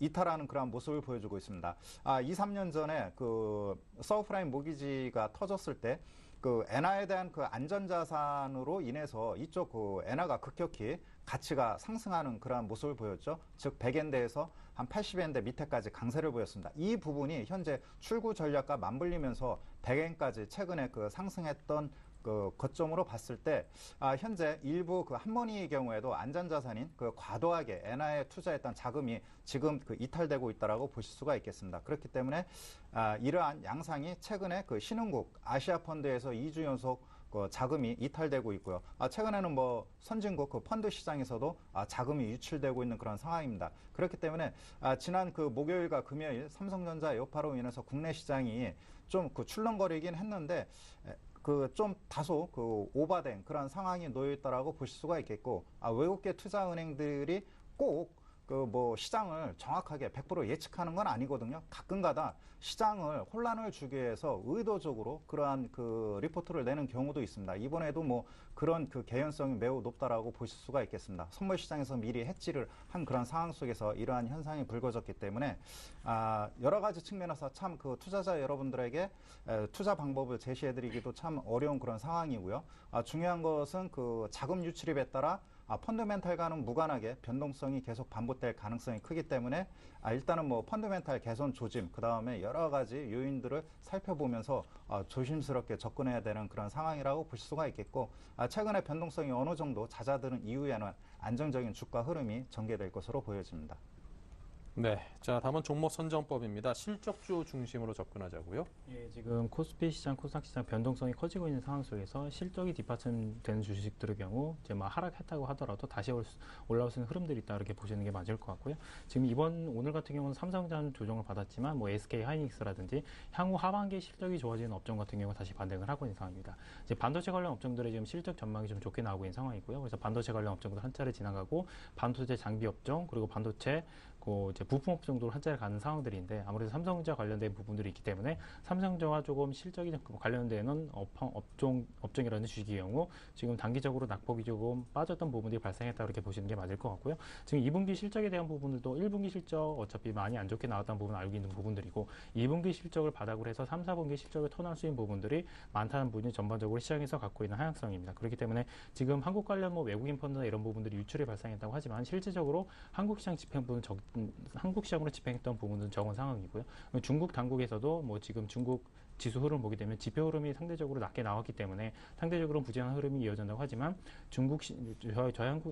이탈하는 그런 모습을 보여주고 있습니다. 2, 3년 전에 그 서브프라임 모기지가 터졌을 때 그 엔화에 대한 그 안전자산으로 인해서 이쪽 그 엔화가 급격히 가치가 상승하는 그런 모습을 보였죠. 즉 100엔대에서 한 80엔대 밑에까지 강세를 보였습니다. 이 부분이 현재 출구 전략과 맞물리면서 100엔까지 최근에 그 상승했던 그 거점으로 봤을 때 현재 일부 그 한머니의 경우에도 안전자산인 그 과도하게 엔화에 투자했던 자금이 지금 그 이탈되고 있다라고 보실 수가 있겠습니다. 그렇기 때문에 이러한 양상이 최근에 그 신흥국 아시아 펀드에서 2주 연속 그 자금이 이탈되고 있고요. 최근에는 뭐 선진국 그 펀드 시장에서도 자금이 유출되고 있는 그런 상황입니다. 그렇기 때문에 지난 그 목요일과 금요일 삼성전자 여파로 인해서 국내 시장이 좀 그 출렁거리긴 했는데 그 좀 다소 그 오바된 그런 상황이 놓여 있다라고 보실 수가 있겠고 외국계 투자은행들이 꼭 그 뭐 시장을 정확하게 100% 예측하는 건 아니거든요. 가끔가다 시장을 혼란을 주기 위해서 의도적으로 그러한 그 리포트를 내는 경우도 있습니다. 이번에도 뭐 그런 그 개연성이 매우 높다라고 보실 수가 있겠습니다. 선물 시장에서 미리 해지를 한 그런 상황 속에서 이러한 현상이 불거졌기 때문에 여러 가지 측면에서 참 그 투자자 여러분들에게 투자 방법을 제시해드리기도 참 어려운 그런 상황이고요. 중요한 것은 그 자금 유출입에 따라 펀드멘탈과는 무관하게 변동성이 계속 반복될 가능성이 크기 때문에 일단은 뭐 펀드멘탈 개선 조짐 그 다음에 여러 가지 요인들을 살펴보면서 조심스럽게 접근해야 되는 그런 상황이라고 볼 수가 있겠고 최근에 변동성이 어느 정도 잦아드는 이후에는 안정적인 주가 흐름이 전개될 것으로 보여집니다. 네, 자 다음은 종목 선정법입니다. 실적주 중심으로 접근하자고요. 예, 지금 코스피 시장, 코스닥 시장 변동성이 커지고 있는 상황 속에서 실적이 뒷받침되는 주식들의 경우 이제 막 하락했다고 하더라도 다시 올라올 수 있는 흐름들이 있다 이렇게 보시는 게 맞을 것 같고요. 지금 오늘 같은 경우는 삼성전 조정을 받았지만 뭐 SK 하이닉스라든지 향후 하반기 실적이 좋아지는 업종 같은 경우 다시 반등을 하고 있는 상황입니다. 이제 반도체 관련 업종들의 지금 실적 전망이 좀 좋게 나오고 있는 상황이고요. 그래서 반도체 관련 업종들 한자를 지나가고 반도체 장비 업종 그리고 반도체 이제 부품 업종도 한자를 가는 상황들인데 아무래도 삼성전자 관련된 부분들이 있기 때문에 삼성전자와 조금 실적이 관련되는 업종이라는 주식의 경우 지금 단기적으로 낙폭이 조금 빠졌던 부분들이 발생했다 이렇게 보시는 게 맞을 것 같고요. 지금 2분기 실적에 대한 부분들도 1분기 실적 어차피 많이 안 좋게 나왔다는 부분 알고 있는 부분들이고 2분기 실적을 바닥으로 해서 3, 4분기 실적을 턴할 수 있는 부분들이 많다는 부분이 전반적으로 시장에서 갖고 있는 하향성입니다. 그렇기 때문에 지금 한국 관련 뭐 외국인 펀드나 이런 부분들이 유출이 발생했다고 하지만 실질적으로 한국 시장 집행부는 한국 시장으로 집행했던 부분은 적은 상황이고요. 중국 당국에서도 뭐 지금 중국 지수 흐름 보게 되면 지표 흐름이 상대적으로 낮게 나왔기 때문에 상대적으로 부진한 흐름이 이어진다고 하지만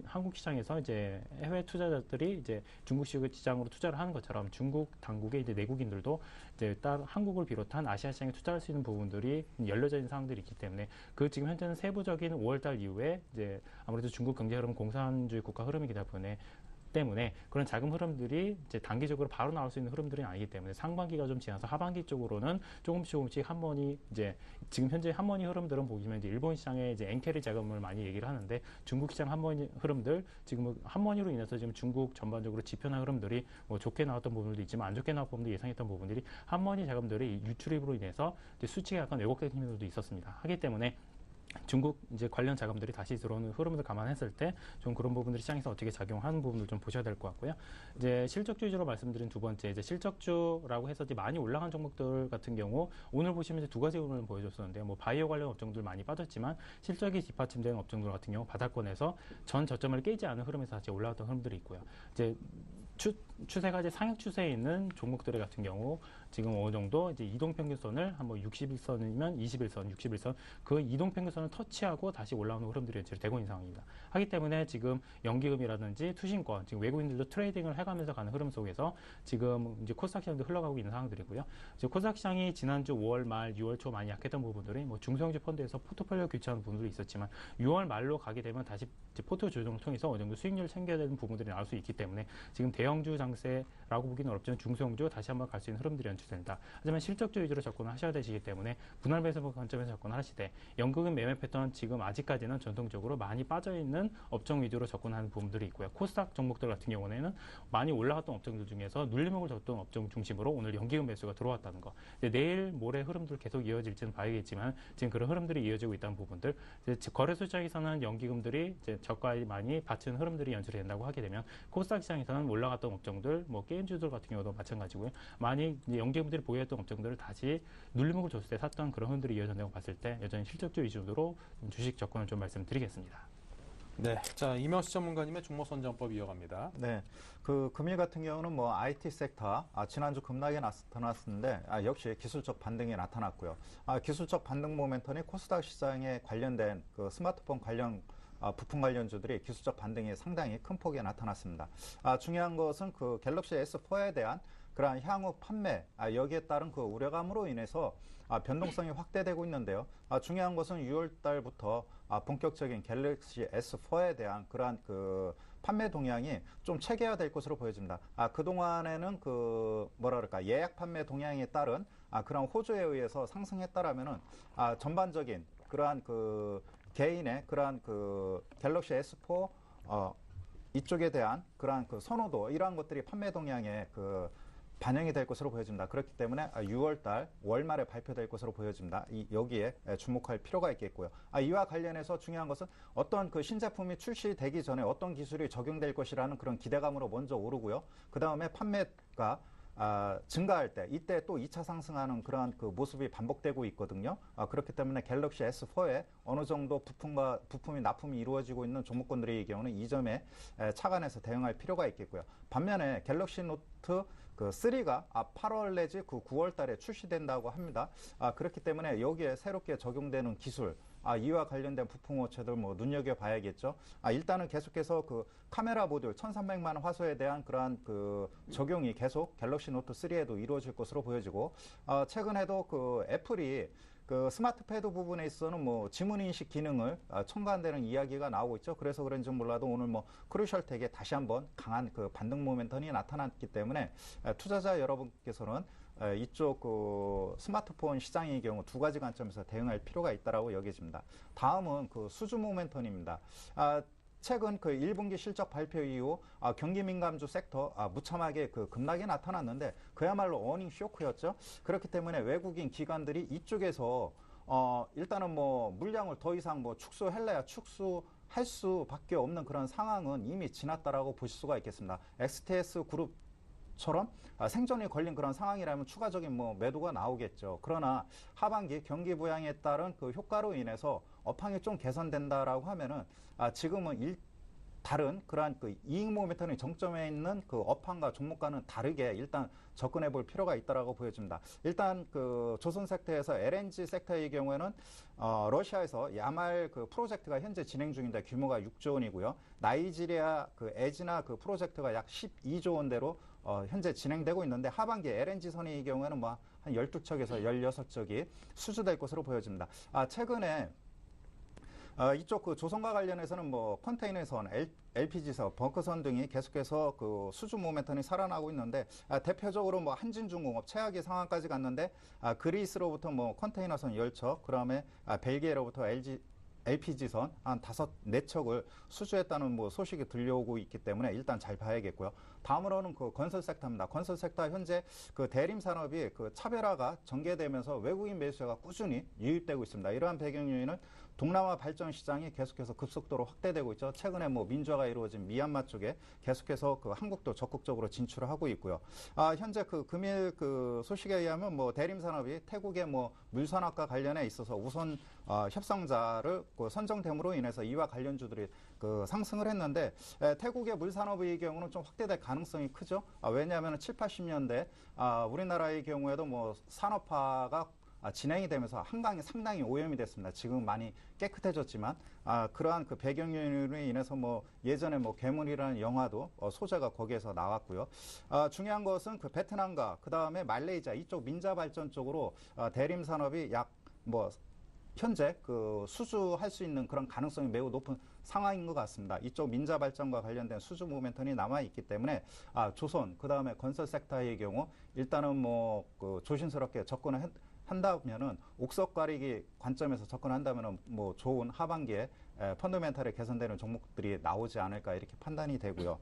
한국 시장에서 이제 해외 투자자들이 이제 중국 시장으로 투자를 하는 것처럼 중국 당국의 이제 내국인들도 이제 한국을 비롯한 아시아 시장에 투자할 수 있는 부분들이 열려져 있는 상황들이 있기 때문에 그 지금 현재는 세부적인 5월달 이후에 이제 아무래도 중국 경제 흐름은 공산주의 국가 흐름이기 때문에 그런 자금 흐름들이 이제 단기적으로 바로 나올 수 있는 흐름들이 아니기 때문에 상반기가 좀 지나서 하반기 쪽으로는 조금씩 한머니 이제 지금 현재 한머니 흐름들은 보시면 이제 일본 시장의 이제 엔캐리 자금을 많이 얘기를 하는데 중국 시장 한머니 흐름들 지금 한머니로 인해서 지금 중국 전반적으로 지표나 흐름들이 뭐 좋게 나왔던 부분들도 있지만 안 좋게 나왔던 부분도 예상했던 부분들이 한머니 자금들이 유출입으로 인해서 이제 수치가 약간 왜곡된 힘들도 있었습니다. 하기 때문에 중국 이제 관련 자금들이 다시 들어오는 흐름을 감안했을 때 좀 그런 부분들이 시장에서 어떻게 작용하는 부분들 좀 보셔야 될 것 같고요. 이제 실적주 위주로 말씀드린 두 번째 이제 실적주라고 해서 이제 많이 올라간 종목들 같은 경우 오늘 보시면 이제 두 가지 흐름을 보여줬었는데요. 뭐 바이오 관련 업종들 많이 빠졌지만 실적이 뒷받침되는 업종들 같은 경우 바닥권에서 전 저점을 깨지 않은 흐름에서 다시 올라왔던 흐름들이 있고요. 이제 추세가 이제 상향 추세에 있는 종목들 같은 경우 지금 어느 정도 이제 이동평균선을 한번 61선이면 21선, 61선 그 이동평균선을 터치하고 다시 올라오는 흐름들이 되고 있는 상황입니다. 하기 때문에 지금 연기금이라든지 투신권, 지금 외국인들도 트레이딩을 해가면서 가는 흐름 속에서 지금 이제 코스닥 시장도 흘러가고 있는 상황들이고요. 이제 코스닥 시장이 지난주 5월 말, 6월 초 많이 약했던 부분들이 뭐 중소형주 펀드에서 포트폴리오 교체하는 부분들이 있었지만 6월 말로 가게 되면 다시 이제 포트 조정을 통해서 어느 정도 수익률을 챙겨야 되는 부분들이 나올 수 있기 때문에 지금 대형주 장세라고 보기는 어렵지만 중소형주 다시 한번 갈 수 있는 흐름들이 연출된다. 하지만 실적주 위주로 접근을 하셔야 되시기 때문에 분할 매수 관점에서 접근을 하시되 연극은 매매 패턴 지금 아직까지는 전통적으로 많이 빠져있는 업종 위주로 접근하는 부분들이 있고요. 코스닥 종목들 같은 경우에는 많이 올라갔던 업종들 중에서 눌림목을 줬던 업종 중심으로 오늘 연기금 매수가 들어왔다는 거. 이제 내일 모레 흐름들 계속 이어질지는 봐야겠지만 지금 그런 흐름들이 이어지고 있다는 부분들. 이제 거래소 시장에서는 연기금들이 이제 저가에 많이 받치는 흐름들이 연출이 된다고 하게 되면 코스닥 시장에서는 올라갔던 업종들, 뭐 게임주들 같은 경우도 마찬가지고요. 많이 이제 연기금들이 보유했던 업종들을 다시 눌림목을 줬을 때 샀던 그런 흐름들이 이어진다고 봤을 때 여전히 실적주 위주로 주식 접근을 좀 말씀드리겠습니다. 네, 자 이명수 전문가님의 종목 선정법 이어갑니다. 네, 그 금일 같은 경우는 뭐 IT 섹터 지난주 급락이 나타났었는데 역시 기술적 반등이 나타났고요. 기술적 반등 모멘텀이 코스닥 시장에 관련된 그 스마트폰 관련 부품 관련주들이 기술적 반등이 상당히 큰 폭에 나타났습니다. 중요한 것은 그 갤럭시 S4에 대한 그러한 향후 판매 여기에 따른 그 우려감으로 인해서 변동성이 확대되고 있는데요. 중요한 것은 6월 달부터 본격적인 갤럭시 S4에 대한 그러한 그 판매 동향이 좀 체계화될 것으로 보여집니다. 그동안에는 그 뭐라 그럴까 예약 판매 동향에 따른 그런 호조에 의해서 상승했다라면은 전반적인 그러한 그 개인의 그러한 그 갤럭시 S4 이쪽에 대한 그러한 그 선호도 이러한 것들이 판매 동향에 그 반영이 될 것으로 보여집니다. 그렇기 때문에 6월달 월말에 발표될 것으로 보여집니다. 여기에 주목할 필요가 있겠고요. 이와 관련해서 중요한 것은 어떤 그 신제품이 출시되기 전에 어떤 기술이 적용될 것이라는 그런 기대감으로 먼저 오르고요. 그 다음에 판매가 증가할 때 이때 또 2차 상승하는 그러한 그 모습이 반복되고 있거든요. 그렇기 때문에 갤럭시 S4에 어느 정도 부품이 납품이 이루어지고 있는 종목군들의 경우는 이 점에 착안해서 대응할 필요가 있겠고요. 반면에 갤럭시 노트 그 3가 8월 내지 그 9월 달에 출시된다고 합니다. 그렇기 때문에 여기에 새롭게 적용되는 기술 이와 관련된 부품 업체들 뭐 눈여겨봐야겠죠. 일단은 계속해서 그 카메라 모듈 1300만 화소에 대한 그러한 그 적용이 계속 갤럭시 노트 3에도 이루어질 것으로 보여지고 최근에도 그 애플이 그 스마트 패드 부분에 있어서는 뭐 지문 인식 기능을 첨가한다는 이야기가 나오고 있죠. 그래서 그런지 몰라도 오늘 뭐 크루셜텍에 다시 한번 강한 그 반등 모멘텀이 나타났기 때문에 투자자 여러분께서는 이쪽 그 스마트폰 시장의 경우 두 가지 관점에서 대응할 필요가 있다라고 여겨집니다. 다음은 그 수주 모멘텀입니다. 최근 그 1분기 실적 발표 이후 경기 민감주 섹터 무참하게 그 급락이 나타났는데 그야말로 어닝 쇼크였죠. 그렇기 때문에 외국인 기관들이 이쪽에서 일단은 뭐 물량을 더 이상 뭐 축소할 수밖에 없는 그런 상황은 이미 지났다라고 보실 수가 있겠습니다. XTS 그룹처럼 생존이 걸린 그런 상황이라면 추가적인 뭐 매도가 나오겠죠. 그러나 하반기 경기 부양에 따른 그 효과로 인해서 업황이 좀 개선된다라고 하면은 지금은 다른 그러한 그 이익 모멘텀이 정점에 있는 그 업황과 종목과는 다르게 일단 접근해 볼 필요가 있다라고 보여집니다. 일단 그 조선 섹터에서 LNG 섹터의 경우에는 러시아에서 야말 그 프로젝트가 현재 진행 중인데 규모가 6조 원이고요. 나이지리아 그 에지나 그 프로젝트가 약 12조 원대로 현재 진행되고 있는데 하반기에 LNG 선의 경우에는 뭐 한 12척에서 16척이 수주될 것으로 보여집니다. 최근에 이쪽 그 조선과 관련해서는 뭐 컨테이너선, LPG선, 벙커선 등이 계속해서 그 수주 모멘텀이 살아나고 있는데 대표적으로 뭐 한진중공업 최악의 상황까지 갔는데 그리스로부터 뭐 컨테이너선 10척, 그다음에 벨기에로부터 LPG선 한 4척을 수주했다는 뭐 소식이 들려오고 있기 때문에 일단 잘 봐야겠고요. 다음으로는 그 건설 섹터입니다. 건설 섹터 현재 그 대림 산업이 그 차별화가 전개되면서 외국인 매수자가 꾸준히 유입되고 있습니다. 이러한 배경 요인은 동남아 발전 시장이 계속해서 급속도로 확대되고 있죠. 최근에 뭐 민주화가 이루어진 미얀마 쪽에 계속해서 그 한국도 적극적으로 진출을 하고 있고요. 현재 그 금일 그 소식에 의하면 뭐 대림산업이 태국의 뭐 물산업과 관련해 있어서 우선 협상자를 그 선정됨으로 인해서 이와 관련주들이 그 상승을 했는데 태국의 물산업의 경우는 좀 확대될 가능성이 크죠. 왜냐하면 7, 80년대 우리나라의 경우에도 뭐 산업화가 진행이 되면서 한강이 상당히 오염이 됐습니다. 지금 많이 깨끗해졌지만 그러한 그 배경으로 인해서 뭐 예전에 뭐 괴물이라는 영화도 소재가 거기에서 나왔고요. 중요한 것은 그 베트남과 그 다음에 말레이시아 이쪽 민자 발전 쪽으로 대림 산업이 약 뭐 현재 그 수주할 수 있는 그런 가능성이 매우 높은 상황인 것 같습니다. 이쪽 민자 발전과 관련된 수주 모멘텀이 남아 있기 때문에 조선 그 다음에 건설 섹터의 경우 일단은 뭐 그 조심스럽게 접근을 한다면은 옥석 가리기 관점에서 접근한다면은 뭐 좋은 하반기에 펀더멘탈이 개선되는 종목들이 나오지 않을까 이렇게 판단이 되고요.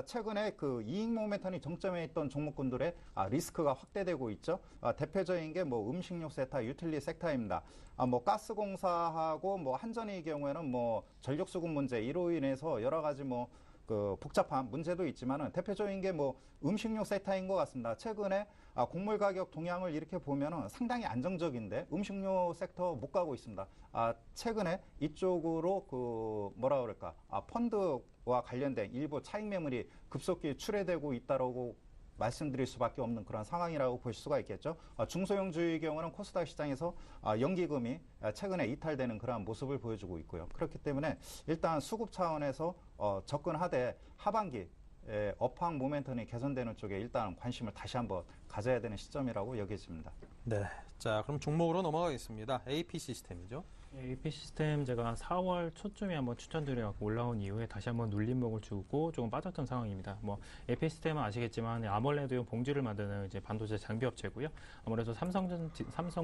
최근에 그 이익 모멘텀이 정점에 있던 종목군들의 리스크가 확대되고 있죠. 대표적인 게 뭐 음식료 섹터, 유틸리 섹터입니다. 뭐 가스공사하고 뭐 한전의 경우에는 뭐 전력 수급 문제 이로 인해서 여러 가지 뭐 그 복잡한 문제도 있지만은 대표적인 게 뭐 음식료 섹터인 것 같습니다. 최근에 곡물 가격 동향을 이렇게 보면은 상당히 안정적인데 음식료 섹터 못 가고 있습니다. 최근에 이쪽으로 그 뭐라 그럴까 펀드와 관련된 일부 차익 매물이 급속히 출회되고 있다라고 말씀드릴 수밖에 없는 그런 상황이라고 볼 수가 있겠죠. 중소형주의 경우는 코스닥 시장에서 연기금이 최근에 이탈되는 그러한 모습을 보여주고 있고요. 그렇기 때문에 일단 수급 차원에서 접근하되 하반기 업황 모멘텀이 개선되는 쪽에 일단 관심을 다시 한번 가져야 되는 시점이라고 여겨집니다. 네. 자, 그럼 종목으로 넘어가겠습니다. AP 시스템이죠. AP 시스템 제가 4월 초쯤에 한번 추천드려갖고 올라온 이후에 다시 한번 눌림목을 주고 조금 빠졌던 상황입니다. 뭐 AP 시스템은 아시겠지만 아몰레드용 봉지를 만드는 이제 반도체 장비 업체고요. 아무래도 삼성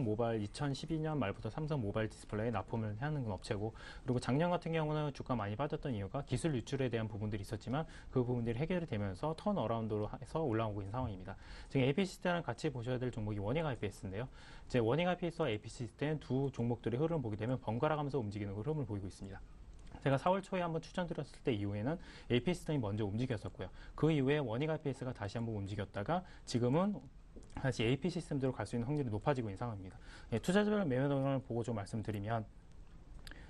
모바일 2012년 말부터 삼성 모바일 디스플레이에 납품을 하는 건 업체고, 그리고 작년 같은 경우는 주가 많이 빠졌던 이유가 기술 유출에 대한 부분들이 있었지만 그 부분들이 해결이 되면서 턴 어라운드로 해서 올라오고 있는 상황입니다. 지금 AP 시스템을 같이 보셔야 될 종목이 원익 IPS인데요. 이제 원익 IPS와 AP 시스템 두 종목들의 흐름을 보게 되면 번갈아 가면서 움직이는 흐름을 보이고 있습니다. 제가 4월 초에 한번 추천드렸을 때 이후에는 AP 시스템이 먼저 움직였었고요. 그 이후에 원익 IPS가 다시 한번 움직였다가 지금은 다시 AP 시스템대로 갈 수 있는 확률이 높아지고 있는 상황입니다. 투자자별 매매 동향을 보고 좀 말씀드리면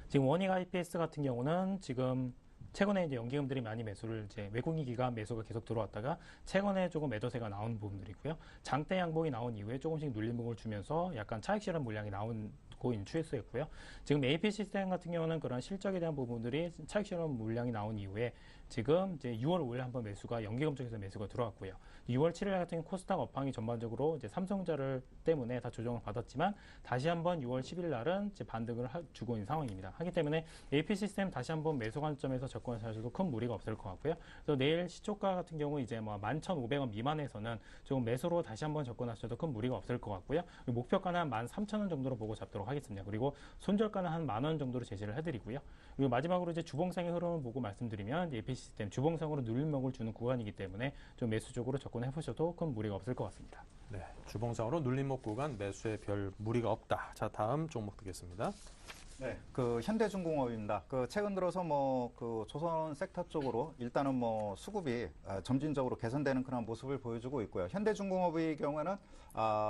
지금 원익 IPS 같은 경우는 지금 최근에 이제 연기금들이 많이 매수를 이제 외국인 기관 매수가 계속 들어왔다가 최근에 조금 매도세가 나온 부분들이고요. 장대 양봉이 나온 이후에 조금씩 눌림목을 주면서 약간 차익 실현 물량이 나온 고인 추세였고요. 지금 AP 시스템 같은 경우는 그런 실적에 대한 부분들이 차익 실현 물량이 나온 이후에 지금 이제 6월 5일 한번 매수가 연기금 쪽에서 매수가 들어왔고요. 6월 7일 같은 코스닥 업황이 전반적으로 이제 삼성전자 때문에 다 조정을 받았지만 다시 한번 6월 10일 날은 이제 반등을 주고 있는 상황입니다. 하기 때문에 AP 시스템 다시 한번 매수 관점에서 접근하셔도 큰 무리가 없을 것 같고요. 그래서 내일 시초가 같은 경우 이제 뭐 11,500원 미만에서는 조금 매수로 다시 한번 접근하셔도 큰 무리가 없을 것 같고요. 목표가는 한 13,000원 정도로 보고 잡도록 하겠습니다. 그리고 손절가는 한 10,000원 정도로 제시를 해드리고요. 그리고 마지막으로 이제 주봉상의 흐름을 보고 말씀드리면 AP 시스템 주봉상으로 눌림목을 주는 구간이기 때문에 좀 매수 쪽으로 접근해 보셔도 큰 무리가 없을 것 같습니다. 네, 주봉상으로 눌림목 구간 매수에 별 무리가 없다. 자, 다음 종목 듣겠습니다. 네, 그 현대중공업입니다. 그 최근 들어서 뭐 그 조선 섹터 쪽으로 일단은 뭐 수급이 점진적으로 개선되는 그런 모습을 보여주고 있고요. 현대중공업의 경우에는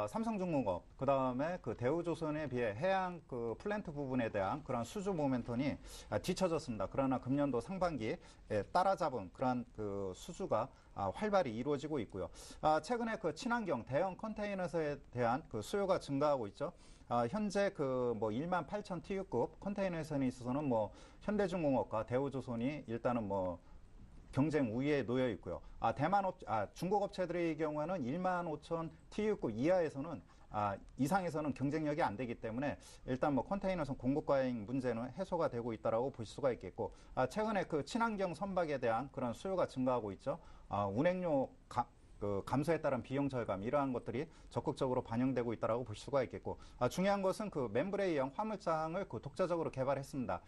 삼성중공업, 그 다음에 그 대우조선에 비해 해양 그 플랜트 부분에 대한 그런 수주 모멘텀이 뒤처졌습니다. 그러나 금년도 상반기에 따라잡은 그런 그 수주가 활발히 이루어지고 있고요. 최근에 그 친환경 대형 컨테이너에 대한 그 수요가 증가하고 있죠. 현재 그 뭐 18,000 TU급 컨테이너선에 있어서는 뭐 현대중공업과 대우조선이 일단은 뭐 경쟁 우위에 놓여 있고요. 중국 업체들의 경우에는 15,000 TU급 이하에서는 이상에서는 경쟁력이 안 되기 때문에 일단 뭐 컨테이너선 공급 과잉 문제는 해소가 되고 있다라고 볼 수가 있겠고, 최근에 그 친환경 선박에 대한 그런 수요가 증가하고 있죠. 운행료 그 감소에 따른 비용 절감 이러한 것들이 적극적으로 반영되고 있다라고 볼 수가 있겠고 중요한 것은 그 멤브레이형 화물장을 그 독자적으로 개발했습니다.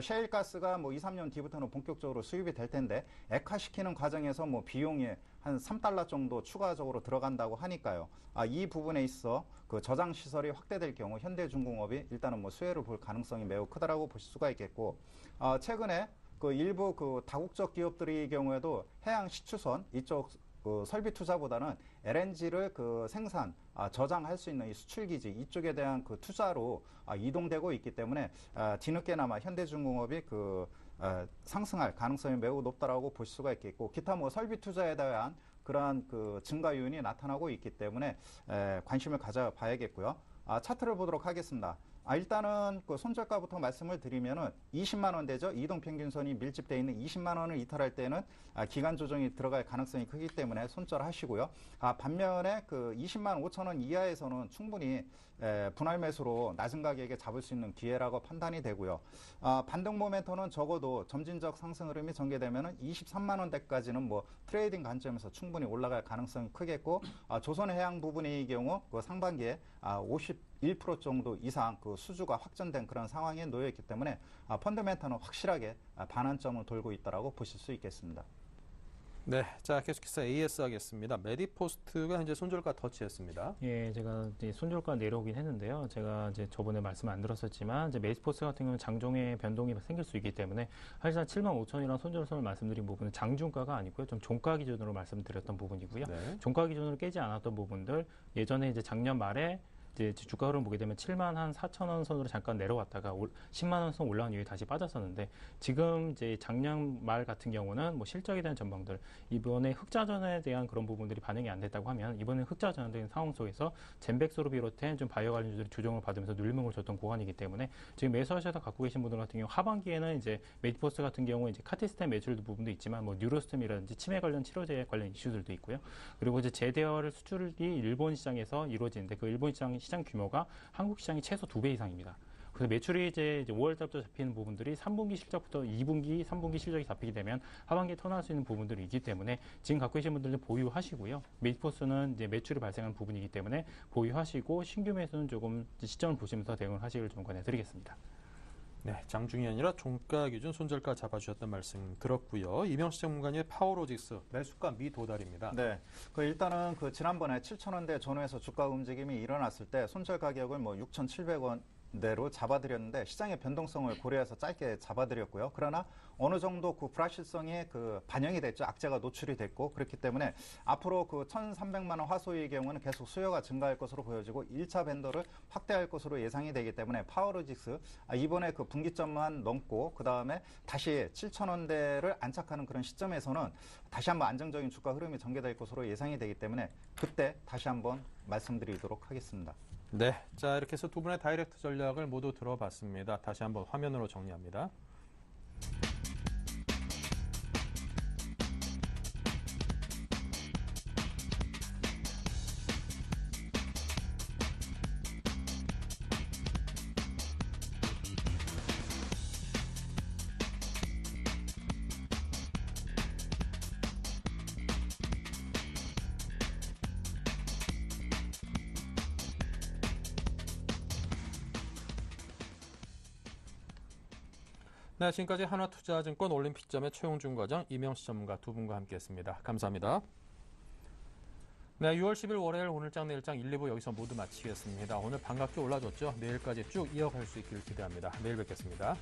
셰일가스가 뭐 2, 3년 뒤부터는 본격적으로 수입이 될 텐데 액화시키는 과정에서 뭐 비용이 한 $3 정도 추가적으로 들어간다고 하니까요. 이 부분에 있어 그 저장 시설이 확대될 경우 현대중공업이 일단은 뭐 수혜를 볼 가능성이 매우 크다라고 볼 수가 있겠고 최근에 그 일부 그 다국적 기업들의 경우에도 해양 시추선 이쪽 그 설비 투자보다는 LNG를 그 생산, 저장할 수 있는 이 수출 기지 이쪽에 대한 그 투자로 이동되고 있기 때문에 뒤늦게나마 현대중공업이 그 상승할 가능성이 매우 높다라고 볼 수가 있겠고 기타 뭐 설비 투자에 대한 그러한 그 증가 요인이 나타나고 있기 때문에 관심을 가져봐야겠고요. 차트를 보도록 하겠습니다. 일단은 그 손절가부터 말씀을 드리면은 20만 원대죠. 이동 평균선이 밀집되어 있는 20만 원을 이탈할 때는 기간 조정이 들어갈 가능성이 크기 때문에 손절하시고요. 반면에 그 20만 5천 원 이하에서는 충분히 분할 매수로 낮은 가격에 잡을 수 있는 기회라고 판단이 되고요. 반등 모멘텀은 적어도 점진적 상승 흐름이 전개되면은 23만 원대까지는 뭐 트레이딩 관점에서 충분히 올라갈 가능성이 크겠고 조선해양 부분의 경우 그 상반기에 51% 정도 이상 그 수주가 확정된 그런 상황에 놓여 있기 때문에 펀더멘탈은 확실하게 반환점을 돌고 있다라고 보실 수 있겠습니다. 네, 자 계속해서 AS 하겠습니다. 메디포스트가 현재 손절가 터치했습니다. 예, 제가 이제 손절가 내려오긴 했는데요. 제가 이제 저번에 말씀 안 들었었지만 이제 메디포스트 같은 경우는 장종의 변동이 생길 수 있기 때문에 사실상 75,000이라는 손절선을 말씀드린 부분은 장중가가 아니고요, 좀 종가 기준으로 말씀드렸던 부분이고요. 네. 종가 기준으로 깨지 않았던 부분들 예전에 이제 작년 말에 이제 주가 흐름 보게 되면 7만 한 4천 원 선으로 잠깐 내려왔다가 10만 원 선 올라온 이후에 다시 빠졌었는데 지금 이제 작년 말 같은 경우는 뭐 실적에 대한 전망들 이번에 흑자전에 대한 그런 부분들이 반영이 안 됐다고 하면 이번에 흑자전된 상황 속에서 젠백스로 비롯한 좀 바이오 관련주들이 조정을 받으면서 눌림목을 줬던 구간이기 때문에 지금 매수하셔서 갖고 계신 분들 같은 경우 하반기에는 이제 메디포스 같은 경우 이제 카티스텐 매출 부분도 있지만 뭐 뉴로스템이라든지 치매 관련 치료제 관련 이슈들도 있고요. 그리고 이제 제대열 수출이 일본 시장에서 이루어지는데 그 일본 시장 규모가 한국 시장이 최소 2배 이상입니다. 그래서 매출이 이제 5월달부터 잡히는 부분들이 3분기 실적부터 2분기, 3분기 실적이 잡히게 되면 하반기에 턴할 수 있는 부분들이 있기 때문에 지금 갖고 계신 분들은 보유하시고요. 메디포스는 이제 매출이 발생하는 부분이기 때문에 보유하시고 신규 매수는 조금 시점을 보시면서 대응을 하시길 좀 권해드리겠습니다. 네, 장중이 아니라 종가 기준 손절가 잡아주셨던 말씀 들었고요. 이명수 전문가님의 파워로직스 매수가 미도달입니다. 네, 그 일단은 그 지난번에 7,000원대 전후에서 주가 움직임이 일어났을 때 손절 가격을 뭐 6,700원 대로 잡아드렸는데 시장의 변동성을 고려해서 짧게 잡아드렸고요. 그러나 어느 정도 그 불확실성이 그 반영이 됐죠. 악재가 노출이 됐고 그렇기 때문에 앞으로 그 1,300만 원 화소의 경우는 계속 수요가 증가할 것으로 보여지고 1차 밴더를 확대할 것으로 예상이 되기 때문에 파워로직스 이번에 그 분기점만 넘고 그 다음에 다시 7,000원대를 안착하는 그런 시점에서는 다시 한번 안정적인 주가 흐름이 전개될 것으로 예상이 되기 때문에 그때 다시 한번 말씀드리도록 하겠습니다. 네, 자 이렇게 해서 두 분의 다이렉트 전략을 모두 들어봤습니다. 다시 한번 화면으로 정리합니다. 네, 지금까지 한화투자증권 올림픽점의 최용준 과장, 이명수 전문가 두 분과 함께했습니다. 감사합니다. 네, 6월 10일 월요일 오늘장 내일장 1, 2부 여기서 모두 마치겠습니다. 오늘 반갑게 올라줬죠. 내일까지 쭉 이어갈 수 있기를 기대합니다. 내일 뵙겠습니다.